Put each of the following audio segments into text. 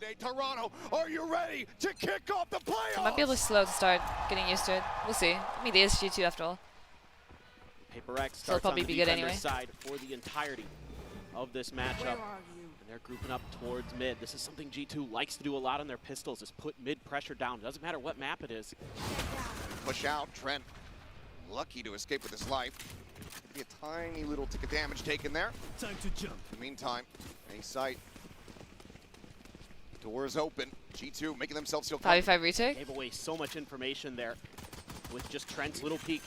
Friday, Toronto, are you ready to kick off the playoffs? It might be a little slow to start getting used to it. We'll see. I mean, it is G2 after all. PRX So it'll probably be good anyway. Side for the entirety of this matchup. And they're grouping up towards mid. This is something G2 likes to do a lot on their pistols, is put mid pressure down. It doesn't matter what map it is. Push out, Trent. Lucky to escape with his life. Could be a tiny little tick of damage taken there. Time to jump. In the meantime, a sight. Doors open. G2 making themselves feel 5v5 retake. Gave away so much information there with just Trent's little peek.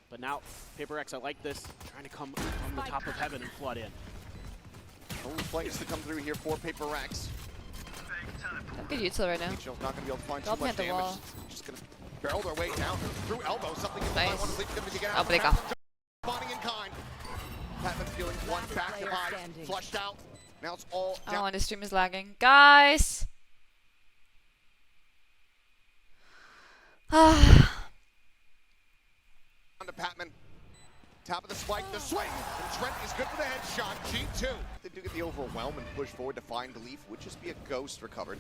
But now, PRX, I like this, trying to come from the top of heaven and flood in. Only plays to come through here for PRX. Good util right now. HL's not going to be able to find They'll too much plant the damage. wall. Just going to barrel their way down through elbow. Something in the Nice. line. One sleep going to get Oh, out. break off. Spawning in kind. Patman feeling one back to high. Flushed out. Now it's all down. Oh, and the stream is lagging. Guys! To Patman. Top of the spike, the swing, and Trent is good for the headshot. G2. They do get the overwhelm and push forward to find Leaf. Would just be a ghost recovered.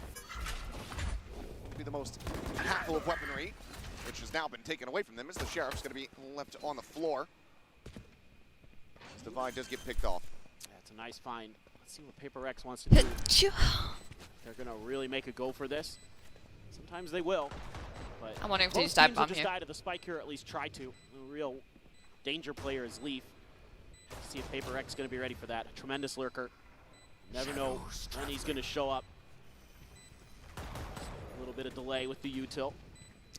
Would be the most impactful of weaponry, which has now been taken away from them as the Sheriff's going to be left on the floor. As Divine does get picked off. That's a nice find. Let's see what PRX wants to do. Achoo. They're going to really make a go for this. Sometimes they will. But I'm wondering if they most just dive teams will bomb just here. die to the spike here, or at least try to. The real danger player is Leaf. Let's see if PRX is going to be ready for that. A tremendous lurker. Never know when he's going to show up. A little bit of delay with the util.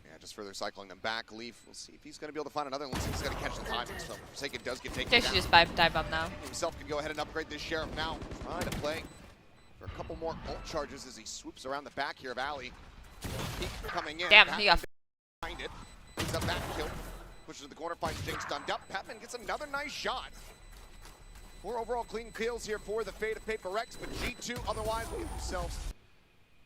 Yeah, just further cycling them back. Leaf, we'll see if he's going to be able to find another one. Let's see if he's going to catch the timing. So Forsaken does get taken They down. should just dive bomb now. Himself can go ahead and upgrade this Sheriff now. Trying to play for a couple more ult charges as he swoops around the back here of Ali. Peek coming in. Damn, he got Behind it. Brings up that kill. Pushes to the corner, finds Jinx stunned up. Patman gets another nice shot. 4 overall clean kills here for the fate of PRX, but G2 otherwise will get themselves.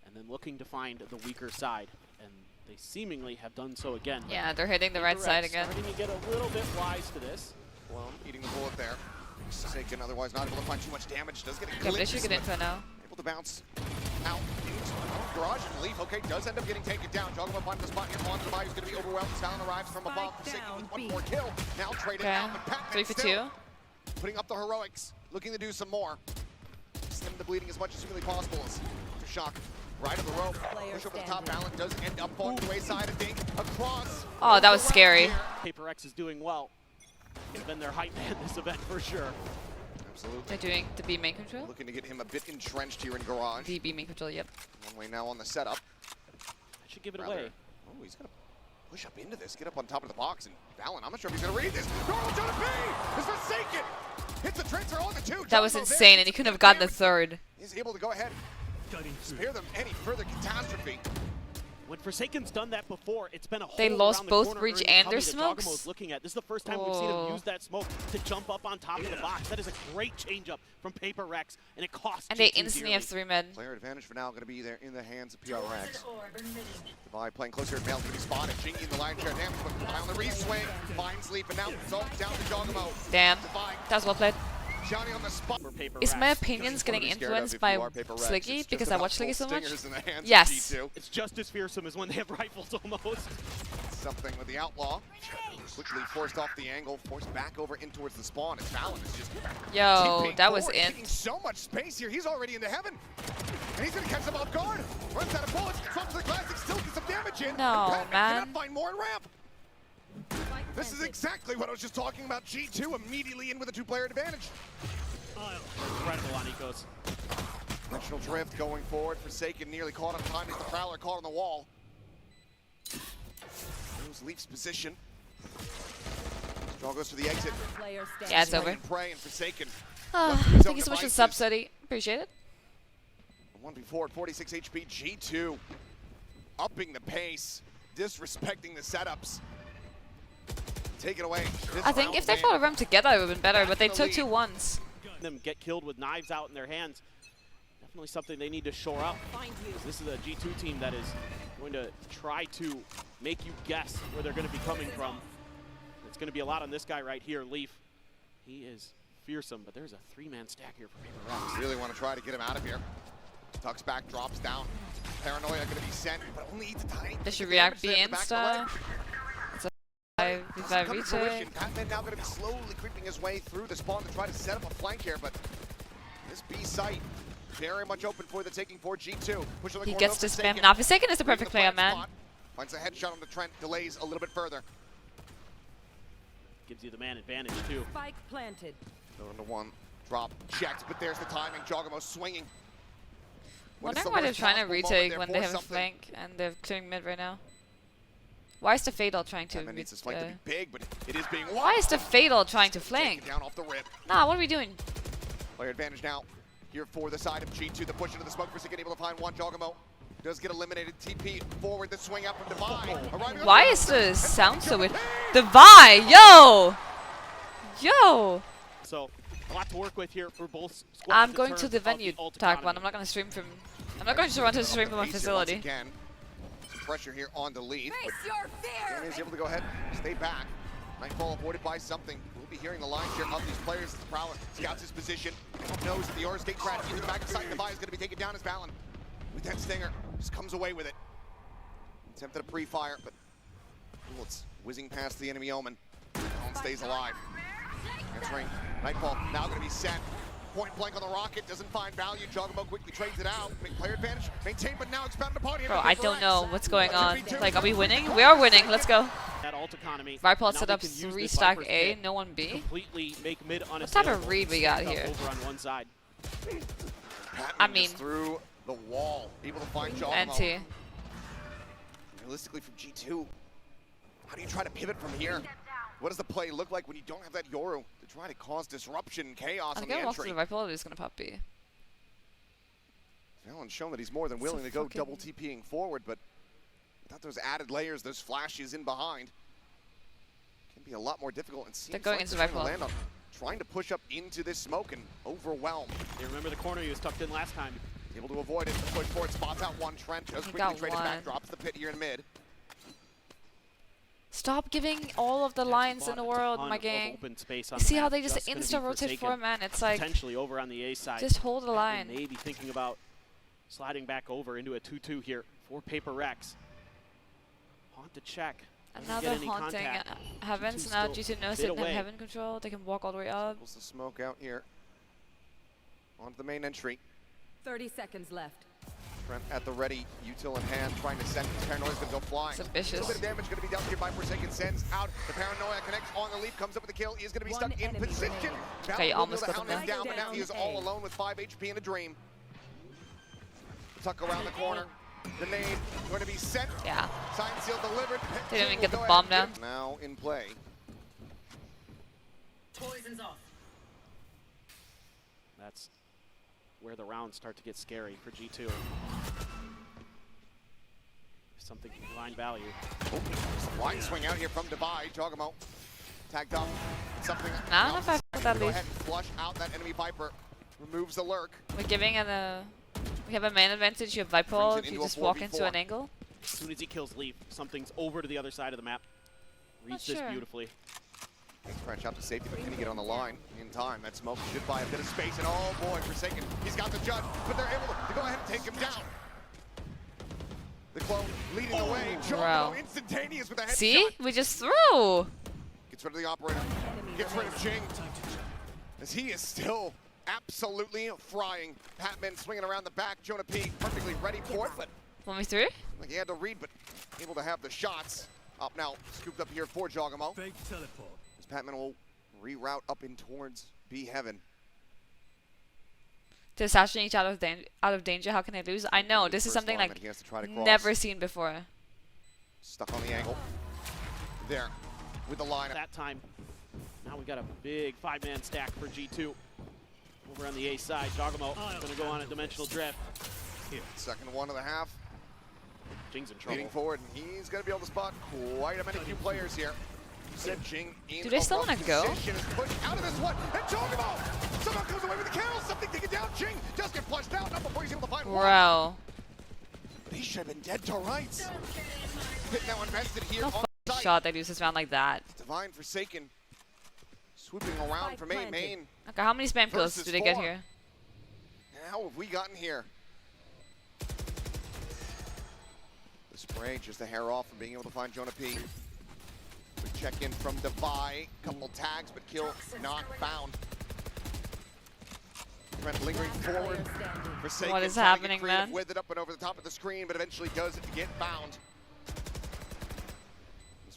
And then looking to find the weaker side. And they seemingly have done so again. Yeah, they're hitting the right PRX side again. starting to get a little bit wise to this. Well, eating the bullet there. Forsaken otherwise not able to find too much damage. Does get a Yeah, but they should get into it now. Able to bounce out. Garage and Leaf, okay, does end up getting taken down. Joggle finds the spot here. On the body is going to be overwhelmed. Talon arrives from above. Forsaken with one more kill. Now traded Okay, out, but Patman 3 for still 2. putting up the heroics, looking to do some more. Stem the bleeding as much as humanly possible. As Shock right of the rope. Push over the top. Allen does end up falling to the wayside. I think across. Oh, that was scary. PRX is doing well. He's been their hype man this event for sure. Absolutely. They're doing the B main control? Looking to get him a bit entrenched here in Garage. The B main control, yep. One way now on the setup. That should give it away. Oh, he's going to push up into this, get up on top of the box, and Valen, I'm not sure if he's going to read this. Normal to B! It's Forsaken! Hits the transfer on the 2. That was insane, and he couldn't have gotten the 3rd. He's able to go ahead, spare them any further catastrophe. When Forsaken's done that before, it's been a whole They lost around the both corner breach early and coming their that smokes? Jogamo's looking at. This is the first time we've seen him use that smoke to jump up on top of the box. That is a great changeup from PRX, and it costs And they G2 instantly dearly. have 3 men. Player advantage for now going to be there in the hands of PRX. Divine playing closer to Mail, going to be spotted. Jingy in the line share damage, but on the re-swing, finds Leaf, and now it's all down to Jogamo. Damn, Divine, that was well played. Johnny on the spot. For PRX. Is my opinions getting influenced by Sliggy because I watch Sliggy so much? Yes. It's just as fearsome as when they have rifles almost. Something with the Outlaw. Quickly forced off the angle, forced back over in towards the spawn. And Fallon is just Yo, tipping that was forward, in. taking so much space here. He's already into heaven. And he's going to catch them off guard. Runs out of bullets, drops to the classic, still gets some damage in. No, and Patman man. cannot find more in ramp. This is exactly what I was just talking about. G2 immediately in with a 2-player advantage. Incredible on Ecos. Dimensional drift going forward. Forsaken nearly caught on time as the Prowler caught on the wall. Moves Leaf's position. Straw goes for the exit. Yeah, it's over. Pray and Forsaken. Thank you so much for the sub, Suddy. Appreciate it. 1v4 at 46 HP. G2 upping the pace, disrespecting the setups. Take it away. I think if they fought around together, it would have been better, but they took 2 1s. Them get killed with knives out in their hands. Definitely something they need to shore up. This is a G2 team that is going to try to make you guess where they're going to be coming from. It's going to be a lot on this guy right here, Leaf. He is fearsome, but there's a 3-man stack here for PRX. Really want to try to get him out of here. Tucks back, drops down. Paranoia going to be sent, but only eats a tiny. They should react B insta. It's a 5v5 retake. Patman now going to be slowly creeping his way through the spawn to try to set up a flank here, but this B site very much open for the taking for G2. He gets to spam. Now, Forsaken is the perfect player, man. Finds a headshot on the Trent, delays a little bit further. Gives you the man advantage, too. Spike planted. 1-1. Drop checked, but there's the timing. Jogamo swinging. Wondering why they're trying to retake when they have a flank and they're clearing mid right now. Why is the Fatal trying to? Needs this flank to be big, but it is being. Why is the Fatal trying to flank? Down off the rip. Nah, what are we doing? Player advantage now. Here for the side of G2. The push into the smoke. Forsaken able to find one. Jogamo does get eliminated. TP forward. The swing out from Divide. Why is the sound so weird? Divide, yo, yo. So a lot to work with here for both squads. I'm going to the venue, Tag One. I'm not going to stream from. I'm not going to run to stream from a facility. Again. Some pressure here on the lead. Face your fear. Is able to go ahead, stay back. Nightfall avoided by something. We'll be hearing the lines here of these players. Prowler scouts his position. Knows that the Aura Skate crash in the back of sight. Divide is going to be taken down as Valen. With that stinger, just comes away with it. Attempted a pre-fire, but bullets whizzing past the enemy Omen. Valen stays alive. Entering Nightfall, now going to be sent. Point blank on the rocket, doesn't find value. Jogamo quickly trades it out. Player advantage, maintained, but now expounded upon it. Bro, I don't know what's going on. Like, are we winning? We are winning. Let's go. That ult economy. Viper set up 3 stack A, no one B. Completely make mid what type of read we got here? Over on one side. I mean, through the wall, able to find Jogamo. NT. Realistically, from G2, how do you try to pivot from here? What does the play look like when you don't have that Yoru to try to cause disruption and chaos on the entry? The Viper is gonna pop B. Valen's shown that he's more than willing to go double TPing forward, but without those added layers, those flashes in behind, it can be a lot more difficult. And they're going into Viper. Land on trying to push up into this smoke and overwhelm. You remember the corner he was tucked in last time. Able to avoid it. The push forward, spots out one. Trent just quickly traded back, drops the pit here in mid. Stop giving all of the lines in the world, my gang. You see how they just insta-rotate 4 man? It's like, potentially over on the A side. Just hold the line. Maybe thinking about sliding back over into a 2-2 here for PRX. Haunt to check. Another haunting Heavens. Now G2 knows they don't have Heaven control. They can walk all the way up. Pulls the smoke out here. Onto the main entry. 30 seconds left. Trent at the ready, util in hand, trying to send his Paranoia's going to go flying. It's ambitious. A little bit of damage going to be dealt here by Forsaken. Sends out the Paranoia, connects on the leap, comes up with the kill. He is going to be stuck in position. Okay, almost got him down, but now he is all alone with 5 HP in a dream. Tuck around the corner. The nade going to be sent. Yeah. Sign seal delivered. They didn't even get the bomb down. Now in play. Poison's off. That's where the rounds start to get scary for G2. Something line value. Oh, line swing out here from Divide. Jogamo tagged up. Something. I don't know if I put that go lead. ahead and flush out that enemy Viper. Removes the lurk. We're giving we have a main advantage. You have Viper. You just walk into an angle. As soon as he kills Leaf, something's over to the other side of the map. Reads this beautifully. Scratch out to safety, but can he get on the line in time? That smoke should buy a bit of space, and oh boy, Forsaken, he's got the judge, but they're able to go ahead and take him down. The clone leading the way. Jogamo instantaneous with a headshot. See? We just threw. Gets rid of the operator. Gets rid of Jing. As he is still absolutely frying. Patman swinging around the back. Jonah P perfectly ready for it, but 1v3? like he had to read, but able to have the shots. Up now, scooped up here for Jogamo. Fake teleport. Patman will reroute up in towards B Heaven. To assassinate each out of danger, how can they lose? I know, this is something like never seen before. Stuck on the angle. There, with the line. That time, now we got a big 5-man stack for G2. Over on the A side, Jogamo gonna go on a dimensional drift. Here. Second one of the half. Jing's in trouble. Leading forward, and he's gonna be able to spot quite a many few players here. Do they still want to go? Out of this one, and Jogamo somehow comes away with the kill. Something taken down. Jing just get flushed out. Not before he's able to find one. Bro. He should have been dead to rights. Pit now invested here No on the site. shot they lose this round like that. Divine Forsaken swooping around from main. Okay, how many spam kills do they get here? How have we gotten here? The spray, just a hair off from being able to find Jonah P. Quick check in from Devi. Couple tags, but kill not found. Trent lingering forward. Forsaken, What is trying to get happening, creative man? with it up and over the top of the screen, but eventually does get found.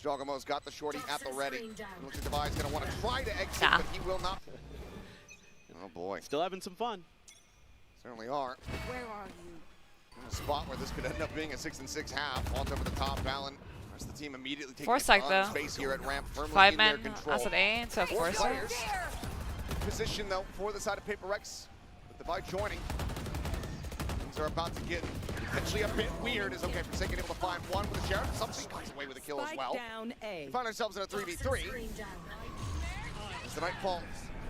Jogamo's got the shorty at the ready. It looks like Devi's going to want to try to exit, Nah. but he will not. Oh boy, Still having some fun. certainly are. Where are you? In a spot where this could end up being a 6-6 half. Launch over the top, Valen. The rest of the team immediately taking Foresight, a ton of though. space here at ramp, firmly Five in their men control. us at A instead of Four Foresight. players. Position though for the side of PRX, with Devi joining. Things are about to get potentially a bit weird. Is okay, Forsaken able to find one with a Sheriff. Something comes away with a kill as Spike well. down A. We find ourselves in a 3v3. As the Nightfall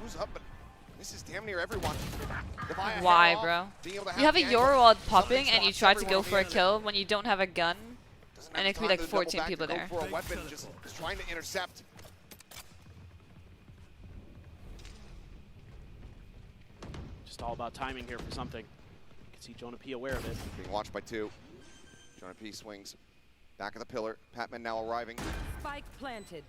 moves up, but this is damn near everyone. Devi ahead Why, off, bro? being able to You have a the angle. Euro wall Somebody popping and you swaps try to everyone go on the for a internet. kill when you don't have a gun. Doesn't And have it could be time like to double 14 back people to go there. For a weapon, just trying to intercept. Just all about timing here for something. You can see Jonah P aware of it. Being watched by two. Jonah P swings. Back of the pillar. Patman now arriving. Spike planted.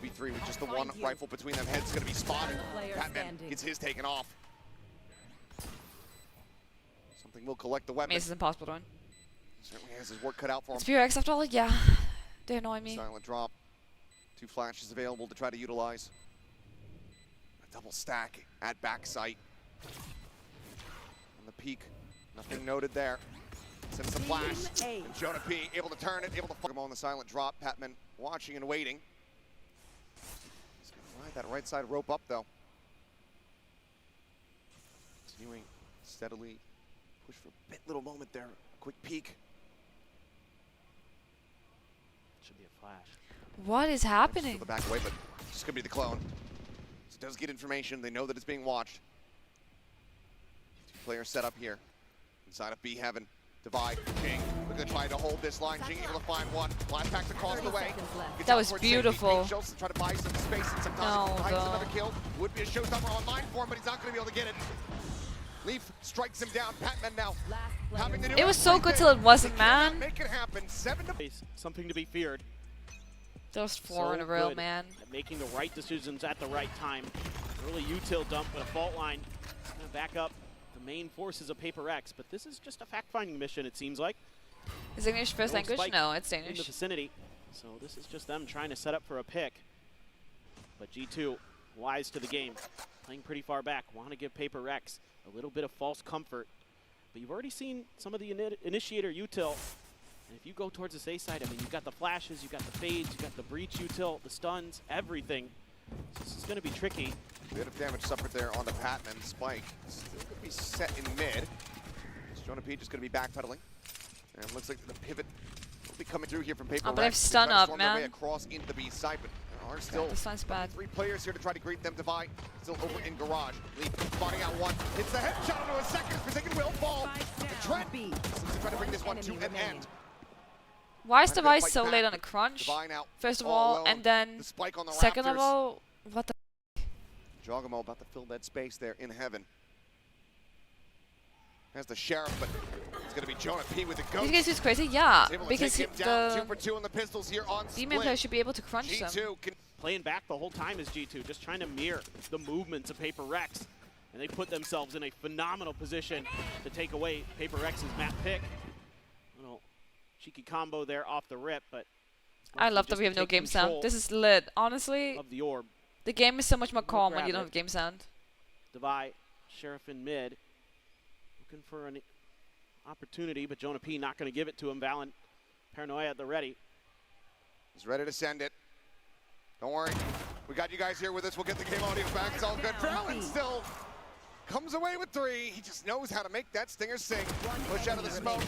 2v3 with just the one rifle between them. Head's going to be spotted. Player Patman standing. gets his taken off. Something will collect the weapon. Mace is impossible to win. Certainly has his work cut out for him. It's PRX after all? Yeah. They annoy me. Silent drop. Two flashes available to try to utilize. A double stack at backside. On the peak. Nothing noted there. Sends the flash. Team A. And Jonah P able to turn it, able to fuck him on the silent drop. Patman watching and waiting. He's going to ride that right side rope up though. Continuing steadily. Push for a bit little moment there. Quick peek. Should be a flash. What is happening? The back away, but it's just gonna be the clone. This does get information. They know that it's being watched. Two players set up here. Inside of B heaven. Divide. Jing. We're gonna try to hold this line. Jing able to find one. Blast packs across the 30 way. seconds left. Gets That out was towards safety. beautiful. Angels to try to buy some space and some time. No, Finds though. another kill. Would be a showstopper online for him, but he's not gonna be able to get it. Leaf strikes him down. Patman now Last having to player. do It was so good till it wasn't, They cannot man. Make it happen. 7 to Something to be feared. Those four in a So row, good man. at making the right decisions at the right time. Early util dump with a fault line. Gonna back up the main forces of PRX, but this is just a fact-finding mission, it seems like. Is English first No language? spike No, it's In the Danish. vicinity. So this is just them trying to set up for a pick. But G2, wise to the game. Playing pretty far back. Want to give PRX a little bit of false comfort. But you've already seen some of the initiator util. And if you go towards the A side, I mean, you've got the flashes, you've got the fades, you've got the breach util, the stuns, everything. So this is going to be tricky. Bit of damage suffered there on the Patman. Spike still going to be set in mid. Jonah P just going to be backpedaling. And it looks like the pivot will be coming through here from PRX. Oh, but I've They stun try to up, storm their way man. across into the B side, but there are still This one's bad. 3 players here to try to greet them. Divide still over in garage. Leaf spotting out one. Hits the headshot into a second. Forsaken will fall. Spike And down Trent B. seems to try to bring this one to Enemy an remaining. end. Why is Trying to Device fight so back, late on a but crunch? Divine out First of all all, alone. and then The spike on the second of Raptors. all, what the? Jogamo about to fill that space there in heaven. Has the Sheriff, but it's going to be Jonah P with the These ghost. guys is crazy, yeah, Able to because take him down. 2 the for 2 on the pistols here on demon split. player should be able to crunch them. G2 can Playing back the whole time is G2, just trying to mirror the movements of PRX. And they put themselves in a phenomenal position to take away PRX's map pick. Little cheeky combo there off the rip, but I love that just we have no take game sound. control This is lit. Honestly, of the orb. the game is so much more calm when grab you don't it. have game sound. Devi, Sheriff in mid. Looking for an opportunity, but Jonah P not going to give it to him. Valen, Paranoia at the ready. He's ready to send it. Don't worry. We got you guys here with us. We'll get the game audio back. It's all good. Valen still comes away with 3. He just knows how to make that stinger sing. Push out of the smoke.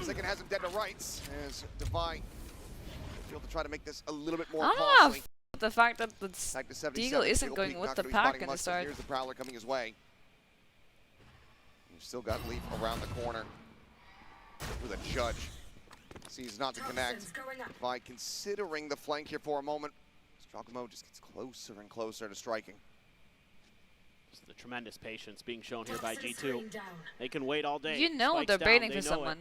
Second has him dead to rights. As Devi able to try to make this a little bit more I don't know. costly. The fact that the Back to 77. Deagle isn't Deagle going Peak with not the gonna be pack spotting in the much, but start. Here's the Prowler coming his way. You've still got Leaf around the corner with a judge. Sees not to connect. By considering the flank here for a moment, Strogamo just gets closer and closer to striking. Just the tremendous patience being shown here by G2. They can wait all day. You know Spikes they're down, baiting they for know it. someone.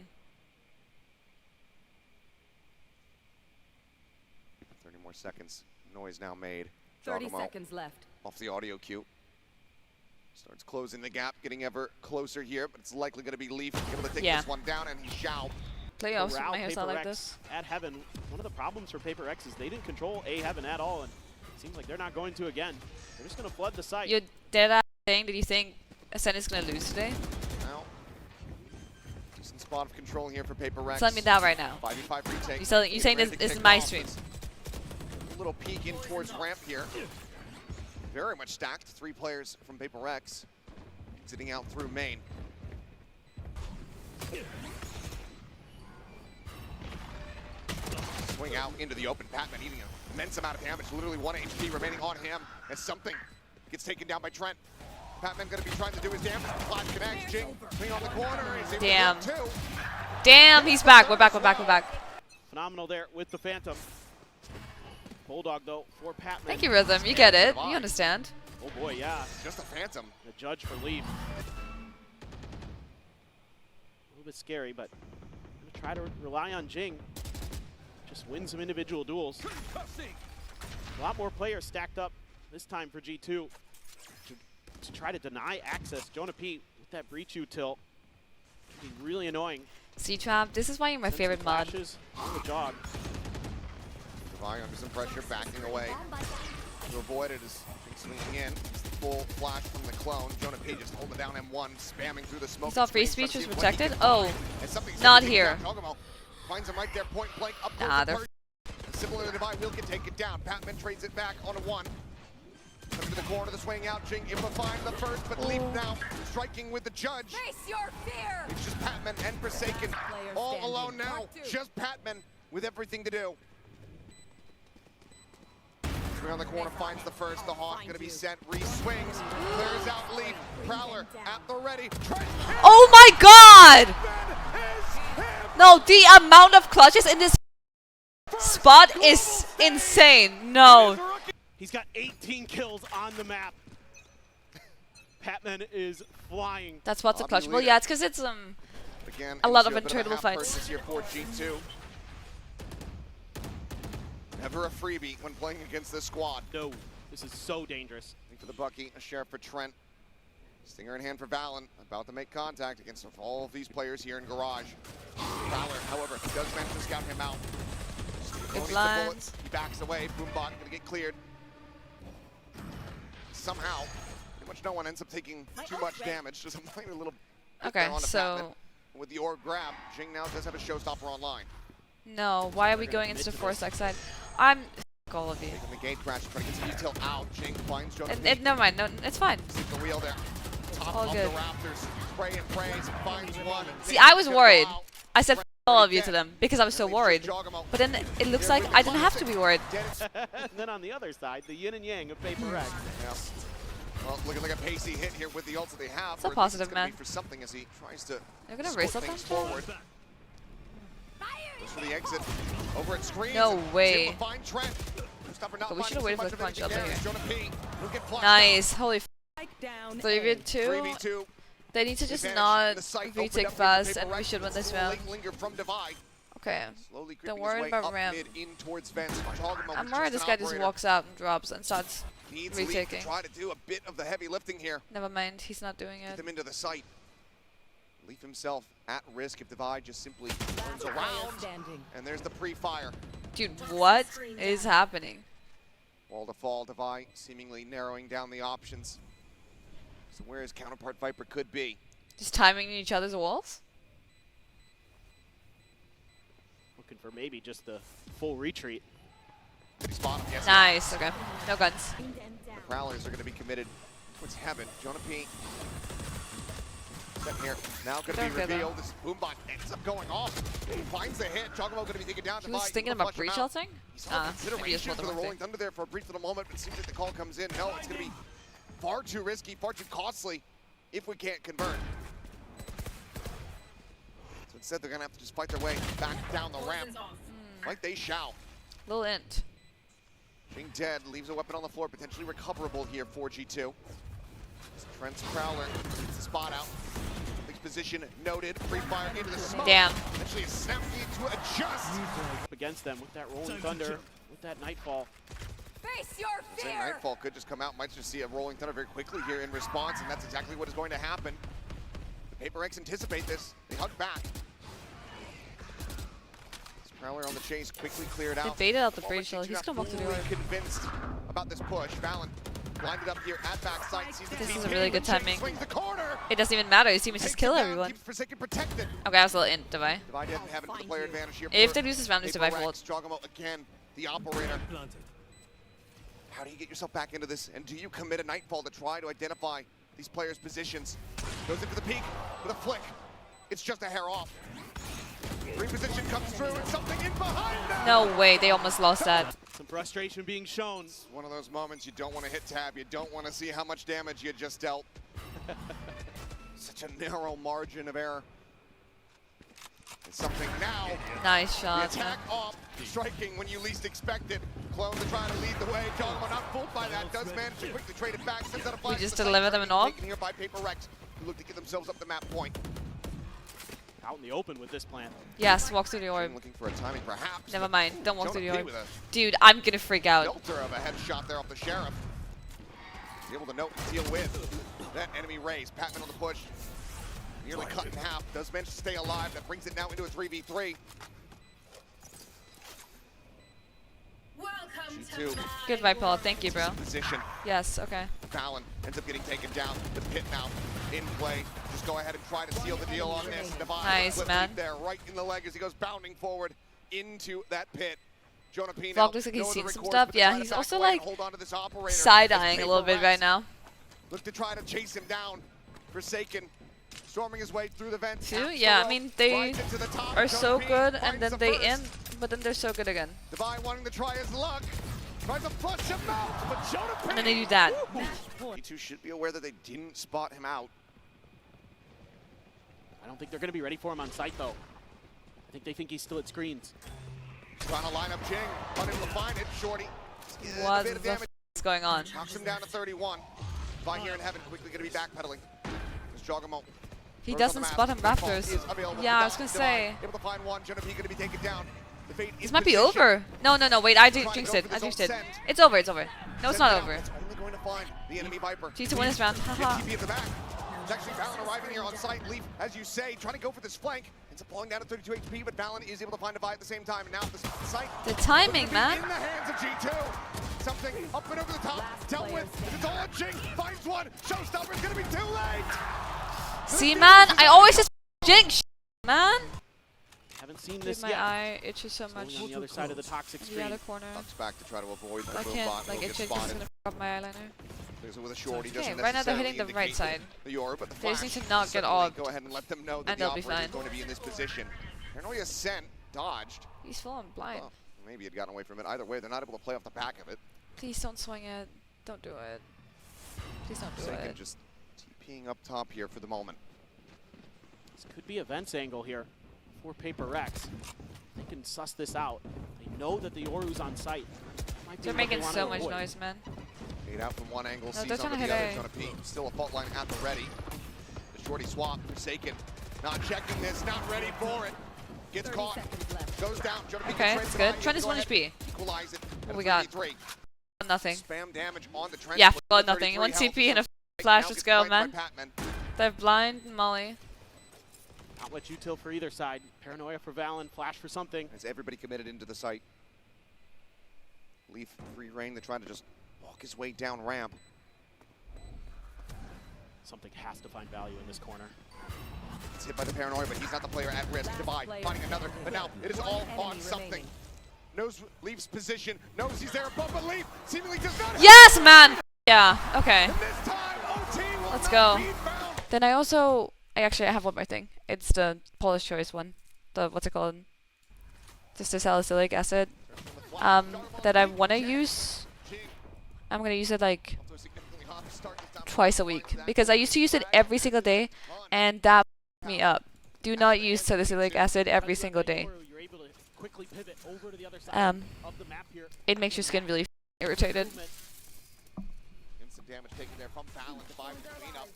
More seconds. Noise now made. 30 Giacomo seconds left. off the audio cue. Starts closing the gap, getting ever closer here, but it's likely going to be Leaf able to take this one down, and he shall. Playoffs with Corral my hairstyle like PRX this. at Heaven. One of the problems for PRX is they didn't control A Heaven at all, and it seems like they're not going to again. They're just going to flood the site. You're dead ass saying that you think Ascent is gonna lose today? Now, decent spot of control here for PRX. Tell me that right now. 5v5 retake. You saying this is my stream? A little peek in towards ramp here. Very much stacked. 3 players from PRX sitting out through main. Swing out into the open. Patman eating an immense amount of damage. Literally 1 HP remaining on him as something gets taken down by Trent. Patman going to be trying to do his damage. Flash connects. Jing swing on the corner. Is able Damn. to get 2. Damn, he's back. We're back. We're back. We're back. Phenomenal there with the Phantom. Bulldog, though, for Patman. Thank you, Rhythm. You get it. You understand. Oh, boy, yeah. Just a Phantom. The judge for Leaf. A little bit scary, but I'm going to try to rely on Jing. Just win some individual duels. A lot more players stacked up this time for G2 to try to deny access. Jonah P with that breach U tilt. Be really annoying. C-Trap, this is why you're my Send favorite some mod. flashes on the jog. Devi under some pressure, backing away to avoid it as swinging in. Full flash from the clone. Jonah P just holding down M1, spamming through the smoke. You saw free speech was What he protected? can Oh, find. not here. Giacomo finds him right there, point blank. Up Nah, goes they're the similar to Devi, Will can take it down. Patman trades it back on a 1. Coming to the corner, the swing out. Jing able to find the first, but Leaf now striking with the judge. Face your fear! It's just Patman and Forsaken Player all standing. alone now. Mark 2. Just Patman with everything to do. Swing on the corner, finds the first. The Hawk going to be sent. Re-swings. Clears out Leaf. Prowler at the ready. Oh my god! No, the amount of clutches in this spot is insane. No. He's got 18 kills on the map. Patman is flying. That spot's a Bobby clutch. Well, leader. yeah, it's because it's Again, a lot into of bit a internal half fights. purchase here for G2. Never a freebie when playing against this squad. No, this is so dangerous. For the Bucky, a sheriff for Trent. Stinger in hand for Valen, about to make contact against all of these players here in Garage. Prowler, however, does manage to scout him out. Good He lines. backs away, Boombot gonna get cleared. Somehow, pretty much no one ends up taking too much damage, just a minor little bit Okay, there on the Patman. so With the orb grab, Jing now does have a showstopper online. no. Why are we going into the 4-stack side? I'm f all of you. Taking the gate crash, trying to get some detail out. Jing finds Jonah. Never mind. No, it's fine. Sees the wheel there. Top All of good. the Rafters. Pray and prays, finds one. See, I was worried. I said f all of you to them because I was so worried. But then it looks like I didn't have to be worried. And then on the other side, the yin and yang of PRX. Yeah. Well, looking like a pacey hit here with the ult that they have. It's a or at least positive, it's gonna man. be for something as he tries to They're gonna scope race up things them? forward. Goes for the exit. Over at screens. No way. Able to find Trent. Stopper not But we finding should've waited so for the much of punch anything up there. there. Jonah P. He'll get flushed Nice. Holy f. Strike down. 3v2. 3v2. They need to just Advantage. not The site opened retake up for fast, and PRX. we should win this Still a round. late linger from Devi. Okay. Slowly Don't creeping worry his way about up ramp. mid in towards Vents. Giacomo I'm is worried just this guy an just operator. walks out and drops and starts Needs Leaf retaking. to try to do a bit of the heavy lifting here. Never mind. He's not doing Get it. them into the site. Leaf himself at risk if Devi just simply turns Player around. standing. And there's the pre-fire. Dude, what is happening? Wall to fall, Devi seemingly narrowing down the options. So where his counterpart Viper could be. Just timing each other's walls? Looking for maybe just the full retreat. Did he spot him? Yes. Nice. Okay. No guns. The Prowlers are going to be committed towards heaven. Jonah P. Set here. Now going to Don't be get revealed. This Boombot ends up going off. He finds the hit. Giacomo going to be taken down. He was Devi thinking able to about flush him breach out. ulting? He saw Maybe just consideration rolled for the the wrong Rolling thing. Thunder there for a brief little moment, but it seems like the call comes in. No, it's going to be far too risky, far too costly if we can't convert. So instead, they're going to have to just fight their way back down the ramp. Like they shall. Little int. Being dead leaves a weapon on the floor, potentially recoverable here for G2. Trent's Prowler gets the spot out. Position noted. Free fire into the smoke. Damn. Actually, a snap need to adjust. Up against them with that Rolling Thunder. with that Nightfall. Face your Saying fear. Nightfall could just come out, might just see a Rolling Thunder very quickly here in response, and that's exactly what is going to happen. The PRX anticipate this. They hug back. This Prowler on the chase quickly cleared out. They baited out the Ball bridge, so machine he's not gonna walk through the fully orb. convinced about this push. Valen blinded up here at backside. Sees the This team is a here. really good Jing timing. swings the corner. It doesn't even matter. You see me just Takes kill it down, everyone. keeps Forsaken protected. Okay, I was a little in, Devi. Divide didn't have the player advantage here. If for they lose this round, it's Devi fault. Jogamo again, the operator. How do you get yourself back into this? And do you commit a Nightfall to try to identify these players' positions? Goes into the peak with a flick. It's just a hair off. Reposition comes through and something in behind them. No way, they almost lost that. Some frustration being shown. It's one of those moments you don't want to hit tab. You don't want to see how much damage you just dealt. Such a narrow margin of error. And something now. Nice The shot, attack man. off, striking when you least expect it. Clone to try to lead the way. Jogamo not fooled by that. Does manage to quickly trade it back. Sends out a flash. just to the deliver side, them an target orb? taken here by PRX, who look to get themselves up the map point. Out in the open with this plan. Yes, walk through the orb. Looking for a timing, perhaps. Never mind, don't walk through the Jonah P orb. with a Dude, I'm gonna freak out. filter of a headshot there off the Sheriff. He's able to note and deal with that enemy raise. Patman on the push. Nearly cut in half. Does manage to stay alive. That brings it now into a 3v3. Welcome to G2. Goodbye, Paul. Thank you, bro. Position. Yes, okay. Valen ends up getting taken down. The pit now in play. Just go ahead and try to seal the deal on this. Divine Nice, flip man. lead there, right in the leg as he goes bounding forward into that pit. Jonah P. Vlog looks like he's seen some stuff. Yeah, he's also like side-eyeing a little bit right now. Look to try to chase him down. Forsaken, storming his way through the vents. Too? Yeah, I mean, they are so good and then they end, but then they're so good again. Divine wanting to try his luck. Tries to flush him out, but Jonah P. And then they do that. G2 should be aware that they didn't spot him out. I don't think they're going to be ready for him on site, though. I think he's still at screens. Trying to line up Jing, unable to find it. Shorty. What A bit the of damage. is going on? Knocks him down to 31. Divine here in heaven, quickly going to be backpedaling. There's Jogamo. He doesn't spot him Raptors. Yeah, I was gonna say. Able to find one. Jonah P going to be taken down. The fate This in might be position. over. No, wait, I Trying to jinxed go it. for I this jinxed old it. send. It's over, it's over. No, it's Send not down. over. It's only going to find the enemy Viper. G2 win this round. Haha. TP at the back. It's actually Valen arriving here on site. Leaf, as you say, trying to go for this flank. Ends up falling down to 32 HP, but Valen is able to find a buy at the same time. And now the site. The timing, looks to be man. In the hands of G2. Something up and over the top. Dealt with. It's all on Jing. Finds one. Showstopper's going to be too late. See, man, I always just jinx, man. Haven't seen Dude, this my yet. eye itches so Going much. on the other side of the toxic The screen. other corner. Ducks back to try to avoid the I robot. can't, like, Will it get changes gonna spotted. f up my eyeliner. There's with a shorty. Okay, Doesn't right now they're necessarily hitting the right indicate side. the Yoru, but the They just flash need to not get certainly off, Go ahead and let them know that and the they'll be operator is fine. going to be in this position. Noia sent, dodged. He's full on blind. Well, maybe he'd gotten away from it. Either way, they're not able to play off the back of it. Please don't swing it. Don't do it. Please don't do Forsaken it. just TPing up top here for the moment. This could be a Vents angle here for PRX. They can suss this out. They know that the Yoru's on site. Might be They're what they making wanna so much avoid. noise, man. Made out from one angle, No, sees they're over trying the to other. hit A. Jonah P. Still a fault line at the ready. The shorty swap, Forsaken. Not checking this, not ready for it. Gets 30 caught, seconds left. goes down. Jonah P. Okay, gets that's right good. by, Trent is go 1 ahead, HP. Equalize it. What we got? 3v3. Nothing. Spam damage on the Trent. Yeah, With got nothing. 33 1 health. TP and a Now flash. gets Let's go, played by man. Patman. They're blind, Molly. Outlet util for either side. Paranoia for Valen. Flash for something. As everybody committed into the site. Leaf free reign. They're trying to just walk his way down ramp. Something has to find value in this corner. It's hit by the Paranoia, but he's not the player at risk. Divide, finding another, but now it is all on something. Knows Leaf's position, knows he's there above, but Leaf seemingly does not have Yes, man! Yeah, okay. And this time, OT will Let's not go. be found. Then I actually have one more thing. It's the Paula's Choice one. The, what's it called? Just the salicylic acid. That I want to use. I'm going to use it like twice a week. Because I used to use it every single day, and that f***ed me up. Do not use salicylic acid every single day. You're able to quickly pivot over to the other side of the map here. It makes your skin really irritated. Instant damage taken there from Valen. Divide with the cleanup.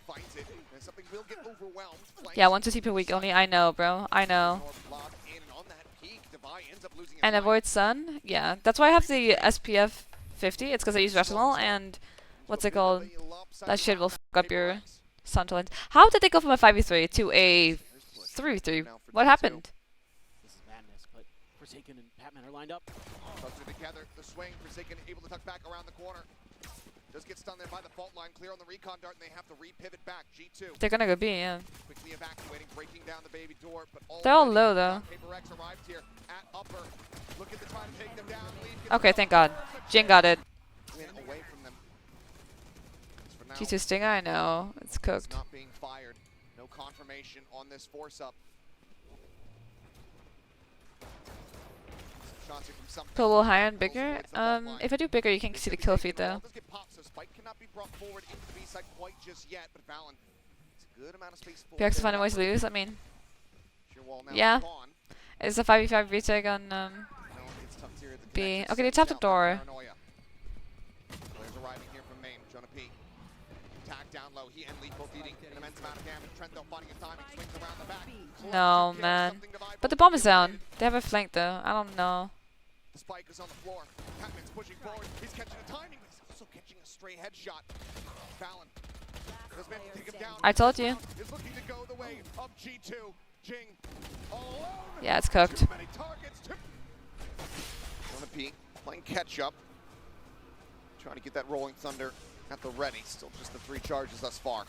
Finds it, and something will get overwhelmed. Yeah, 1 to TP per week only. I know, bro. I know. Locked in and on that peak, Divide ends ends up losing his And life. avoid sun. Yeah, that's why I have the SPF 50. It's because I use retinol and what's it called? That shit will fuck up your sun tolerance. How did they go from a 5v3 to a 3v3? What happened? This is madness, but Forsaken and Batman are lined up. Closer together, the swing, Forsaken able to tuck back around the corner. Does get stunned there by the fault line, clear on the recon dart, and they have to re-pivot back. G2 They're gonna go B, yeah. quickly evacuating, breaking down the baby door, but They're all already low, though. PRX arrived here at upper. Looking to try to take them down. Lead gets Okay, out. thank God. Jin got it. Win away from them. As for now, G2 Stinger, I know. It's it's cooked. not being fired. No confirmation on this force up. Shots here from something. Put a little higher and bigger. If I do bigger, you can see the kill feed though. Does get popped, so Spike cannot be brought forward into the B side quite just yet, but Valen, it's a good amount of space forward. PRX there. find a way to lose. I mean, Sheer wall now yeah. gone. It's a 5v5 retake on No, it's tough here at the B. connection. Okay, they Sends tapped the out door. Noia. Players arriving here from main. Jonah P. Tag down low. He and Lee both eating an immense amount of damage. Trent though finding his timing. Swings around the back. No, Close to kill, man. something to vie But the for. bomb is down. They have a flank though. I don't know. The spike is on the floor. Catman's pushing forward. He's catching the timing, but he's also catching a stray headshot. Fallon has been to take him down. I told you. Is looking to go the way of G2. Jing all alone. Yeah, it's cooked. Too many targets. Jonah P playing catch up. Trying to get that rolling thunder at the ready. Still just the 3 charges thus far.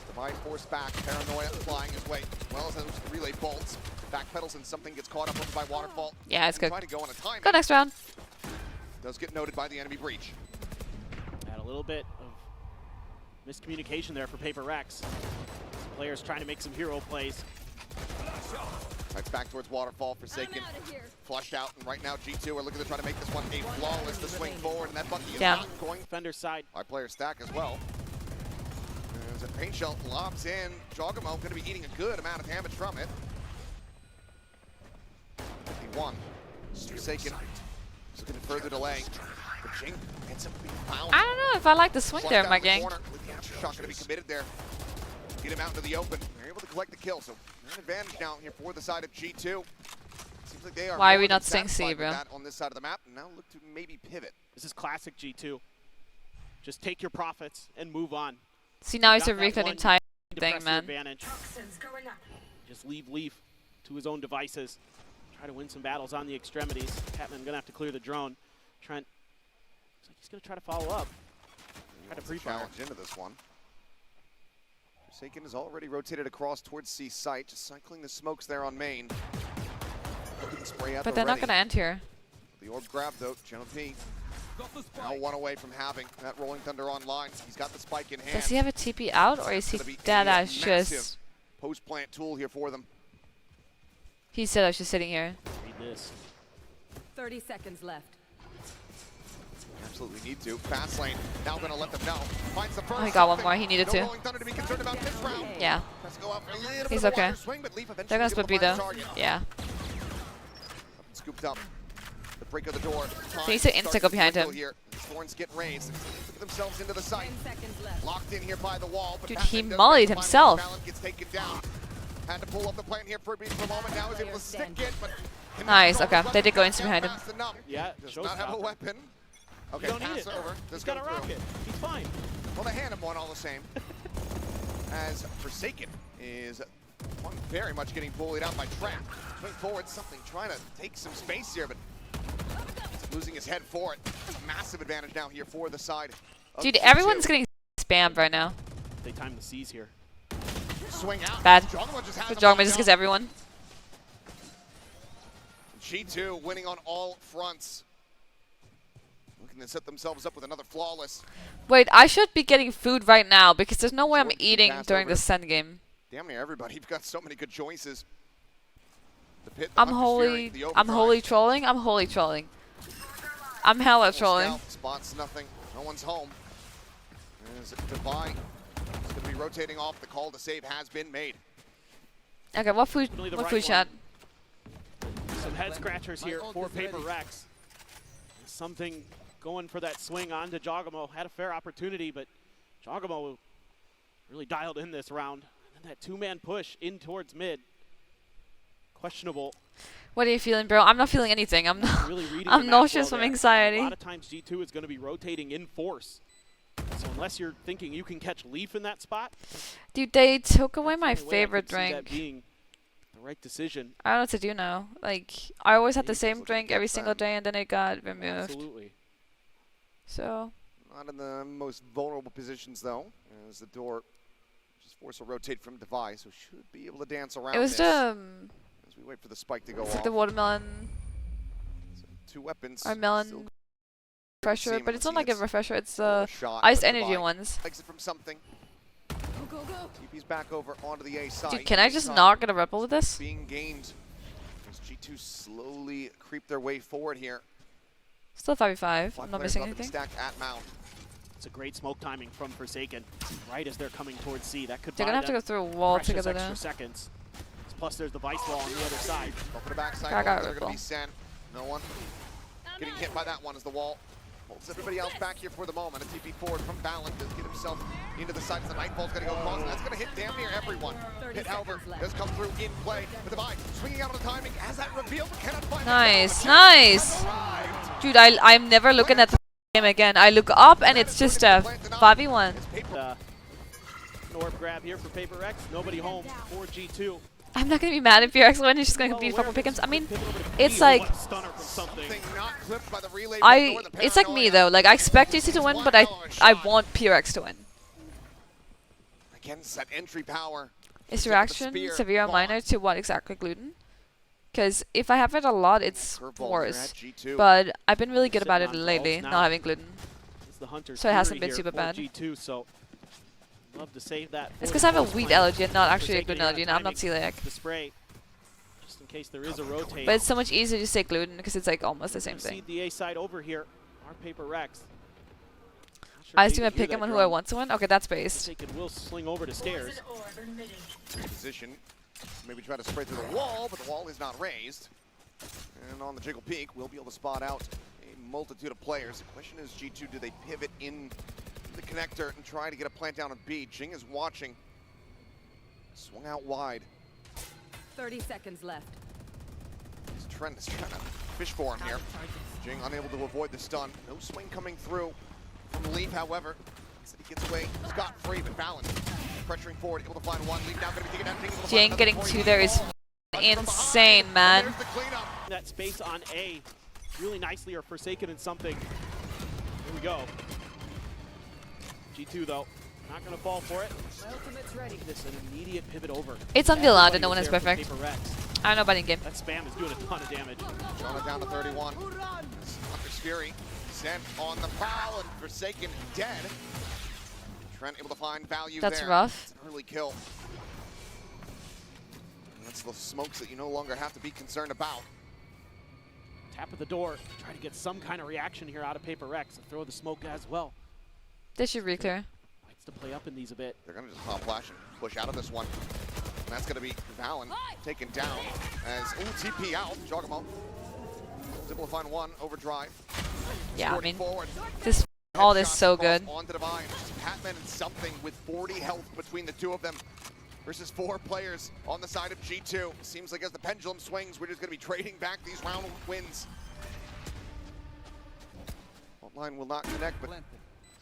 Divide force back. Paranoia flying his way. As well as those relay bolts. Backpedals and something gets caught up by Waterfall. Yeah, it's And cooked. trying to go on a timing. Go next round. Does get noted by the enemy breach. Had a little bit of miscommunication there for PRX. Players trying to make some hero plays. Fights back towards Waterfall. Forsaken. Flushed out. And right now G2 are looking to try to make this one a flawless to swing forward. And that Bucky is Yeah. not going. Defender side. Our player stack as well. As a paint shell lobs in. Jogamo going to be eating a good amount of damage from it. 51. Forsaken is looking to further delay. But Jing ends up being found. I don't know if I like the swing Flushed there, out my in the gang. corner. With the extra shot going to be committed there. Get him out into the open. They're able to collect the kill, so an advantage now here for the side of G2. Seems like they are Why are more we than not staying satisfied C, with bro? that on this side of the map, and now look to maybe pivot. This is classic G2. Just take your profits and move on. See, now he's Got a that reclaiming one time to thing, press your man. advantage. Just leave Leaf to his own devices. Try to win some battles on the extremities. Catman gonna have to clear the drone. Trent looks like he's gonna try to follow up. Try to pre-fire. Challenge into this one. Forsaken is already rotated across towards C site, just cycling the smokes there on main. Looking to spray out But the they're not ready. gonna end here. The orb grab though, Jonah P. Now one away from having that Rolling Thunder online. He's got the spike in hand. Does he have a TP out, or is he Gonna be dead a as massive just? post-plant tool here for them. He said I was just sitting here. Read this. 30 seconds left. Absolutely need to. Fast lane, now gonna let them know. Finds the first. Oh, he got one something. more. He needed No to. Rolling Thunder to be concerned about this round. Yeah. Has to go out for a little He's bit of a okay. wider swing, but Leaf eventually They're gonna able split to B find the though. target. Yeah. Scooped up. The break of the door. They need to insta go behind him. Here. The thorns get raised. Look themselves into the site. 10 seconds left. Locked in here by the wall. But Dude, Batman he does mollied make the final himself. balance, gets taken down. Had to pull up the plan here for a brief moment. Now he's able to stick it, but cannot Nice, control okay. the They did go weapon insta behind him. fast enough. Yeah, Does not have a showstopper. weapon. Okay, You don't need pass it. over. He's Does got go a through. rocket. He's fine. Well, they hand him one all the same. As Forsaken is one very much getting bullied out by Trap. Swing forward, something trying to take some space here, but he's losing his head for it. It's a massive advantage now here for the side of Dude, G2. everyone's getting spammed right now. They time the C's here. Swing out. Bad. Jogamo just has Good him job, locked just because down. everyone. G2 winning on all fronts. Looking to set themselves up with another flawless. Wait, I should be getting food right now because there's no way I'm Sword can be eating passed during over. the Send game. Damn near everybody. You've got so many good choices. The pit, the I'm Hunter's holy. Fury, the I'm holy overdrive. trolling. I'm holy trolling. I'm hella trolling. Scout spots nothing. No one's home. As Divine is going to be rotating off. The call to save has been made. Okay, what food? Definitely the What right food shot? Some head scratchers here for PRX. Something going for that swing onto Jogamo. Had a fair opportunity, but Jogamo really dialed in this round. And then that two-man push in towards mid. questionable. What are you feeling, bro? I'm not feeling anything. I'm not. Really reading I'm the map nauseous well from there. anxiety. A lot of times G2 is going to be rotating in force. So unless you're thinking you can catch Leaf in that spot, Dude, they took away that's my the only way I favorite could see that drink. being the right decision. I don't know what to do now. Like, I always had the Leaf is same looking to drink get every single them. day, and then it got removed. Absolutely. So, Not in the most vulnerable positions though, as the door just force will rotate from device, so should be able to dance around it was this the as we wait for the spike to go it's like off. the watermelon So 2 weapons. or still melon refresher, but it's not like a refresher. It's the shot, iced but energy Divide ones. exit from something. Go, go, go. TP's back over onto the A side. Dude, can I just Time not get a rebel with this? being gained as G2 slowly creep their way forward here. Still 5v5. Five I'm not players missing left to be anything. stacked at Mount. It's a great smoke timing from Forsaken, right as they're coming towards C. That could They're buy gonna have to them go through a wall precious together extra though. seconds. Plus there's the Vice Wall on the other side. Go for the backside. I got They're it, going to be Ripple. sent. No one getting hit by that one as the wall holds everybody else back here for the moment. A TP forward from Valen does get himself into the sights. The Nightfall's going to go across, and that's going to hit damn near everyone. 30 Hit, however, seconds left. does come through in play. The Divide swinging out on the timing as that reveal, but cannot find Nice, the nice. Dude, I'm never looking at the game again. I look up and it's just a 5v1. Norb grab here for PRX. Nobody home for G2. I'm not gonna be mad if PRX win. He's just gonna beat fucking pick'ems. I mean, it's like Stunner from something. Something not clipped by the relay from Northern it's like me Paranoia. though. Like I expect GC to win, but I want PRX to win. Against that entry power. Is Tip of the reaction spear, severe or gone. minor to what exactly, gluten? Because if I have it a lot, it's Curveballs there worse. at G2. But I've been really good about it Sitting on lately, balls not now. having gluten. It's the Hunter's So it hasn't Fury been here super for bad. G2, so love to save that. It's for because the I have a close wheat plan. allergy and not actually a Forsaken gluten here on allergy. And I'm not timing. celiac. The spray, just in case there is a rotate. But it's so much easier to say gluten because it's like almost the same thing. See the A side over here. Our PRX. I assume I pick him on who I want to win. Okay, that's based. Forsaken will swing over to stairs. Position. Maybe try to spray through the wall, but the wall is not raised. And on the Jiggle Peak, we'll be able to spot out a multitude of players. The question is, G2, do they pivot in the connector and try to get a plant down on B? Jing is watching. Swung out wide. 30 seconds left. Trent is trying to fish for him here. Jing unable to avoid the stun. No swing coming through from Leaf, however. He gets away scot-free, but Valen pressuring forward, able to find one. Leaf now going to be taken down. Jing getting 2 there is insane, man. There's the cleanup. That space on A really nicely are Forsaken in something. Here we go. G2 though, not going to fall for it. My ultimate's ready. This an immediate pivot over. It's until allowed and Everybody no one was is there for perfect. PRX. I don't know about in game. That spam is doing a ton of damage. Jonah down to 31. Hunter's Fury sent on the prowl and Forsaken dead. Trent able to find value That's there. rough. It's an early kill. And that's the smokes that you no longer have to be concerned about. Tap at the door, try to get some kind of reaction here out of PRX. Throw the smoke as well. They should re-clear. Likes to play up in these a bit. They're going to just pop flash and push out of this one. And that's going to be Valen taken down as TP out. Jogamo is able to find one overdrive. Yeah, I Sporting mean, forward. this all this Headshots so across good. onto Divine. Patman and something with 40 health between the two of them versus 4 players on the side of G2. Seems like as the pendulum swings, we're just going to be trading back these round wins. Line will not connect, but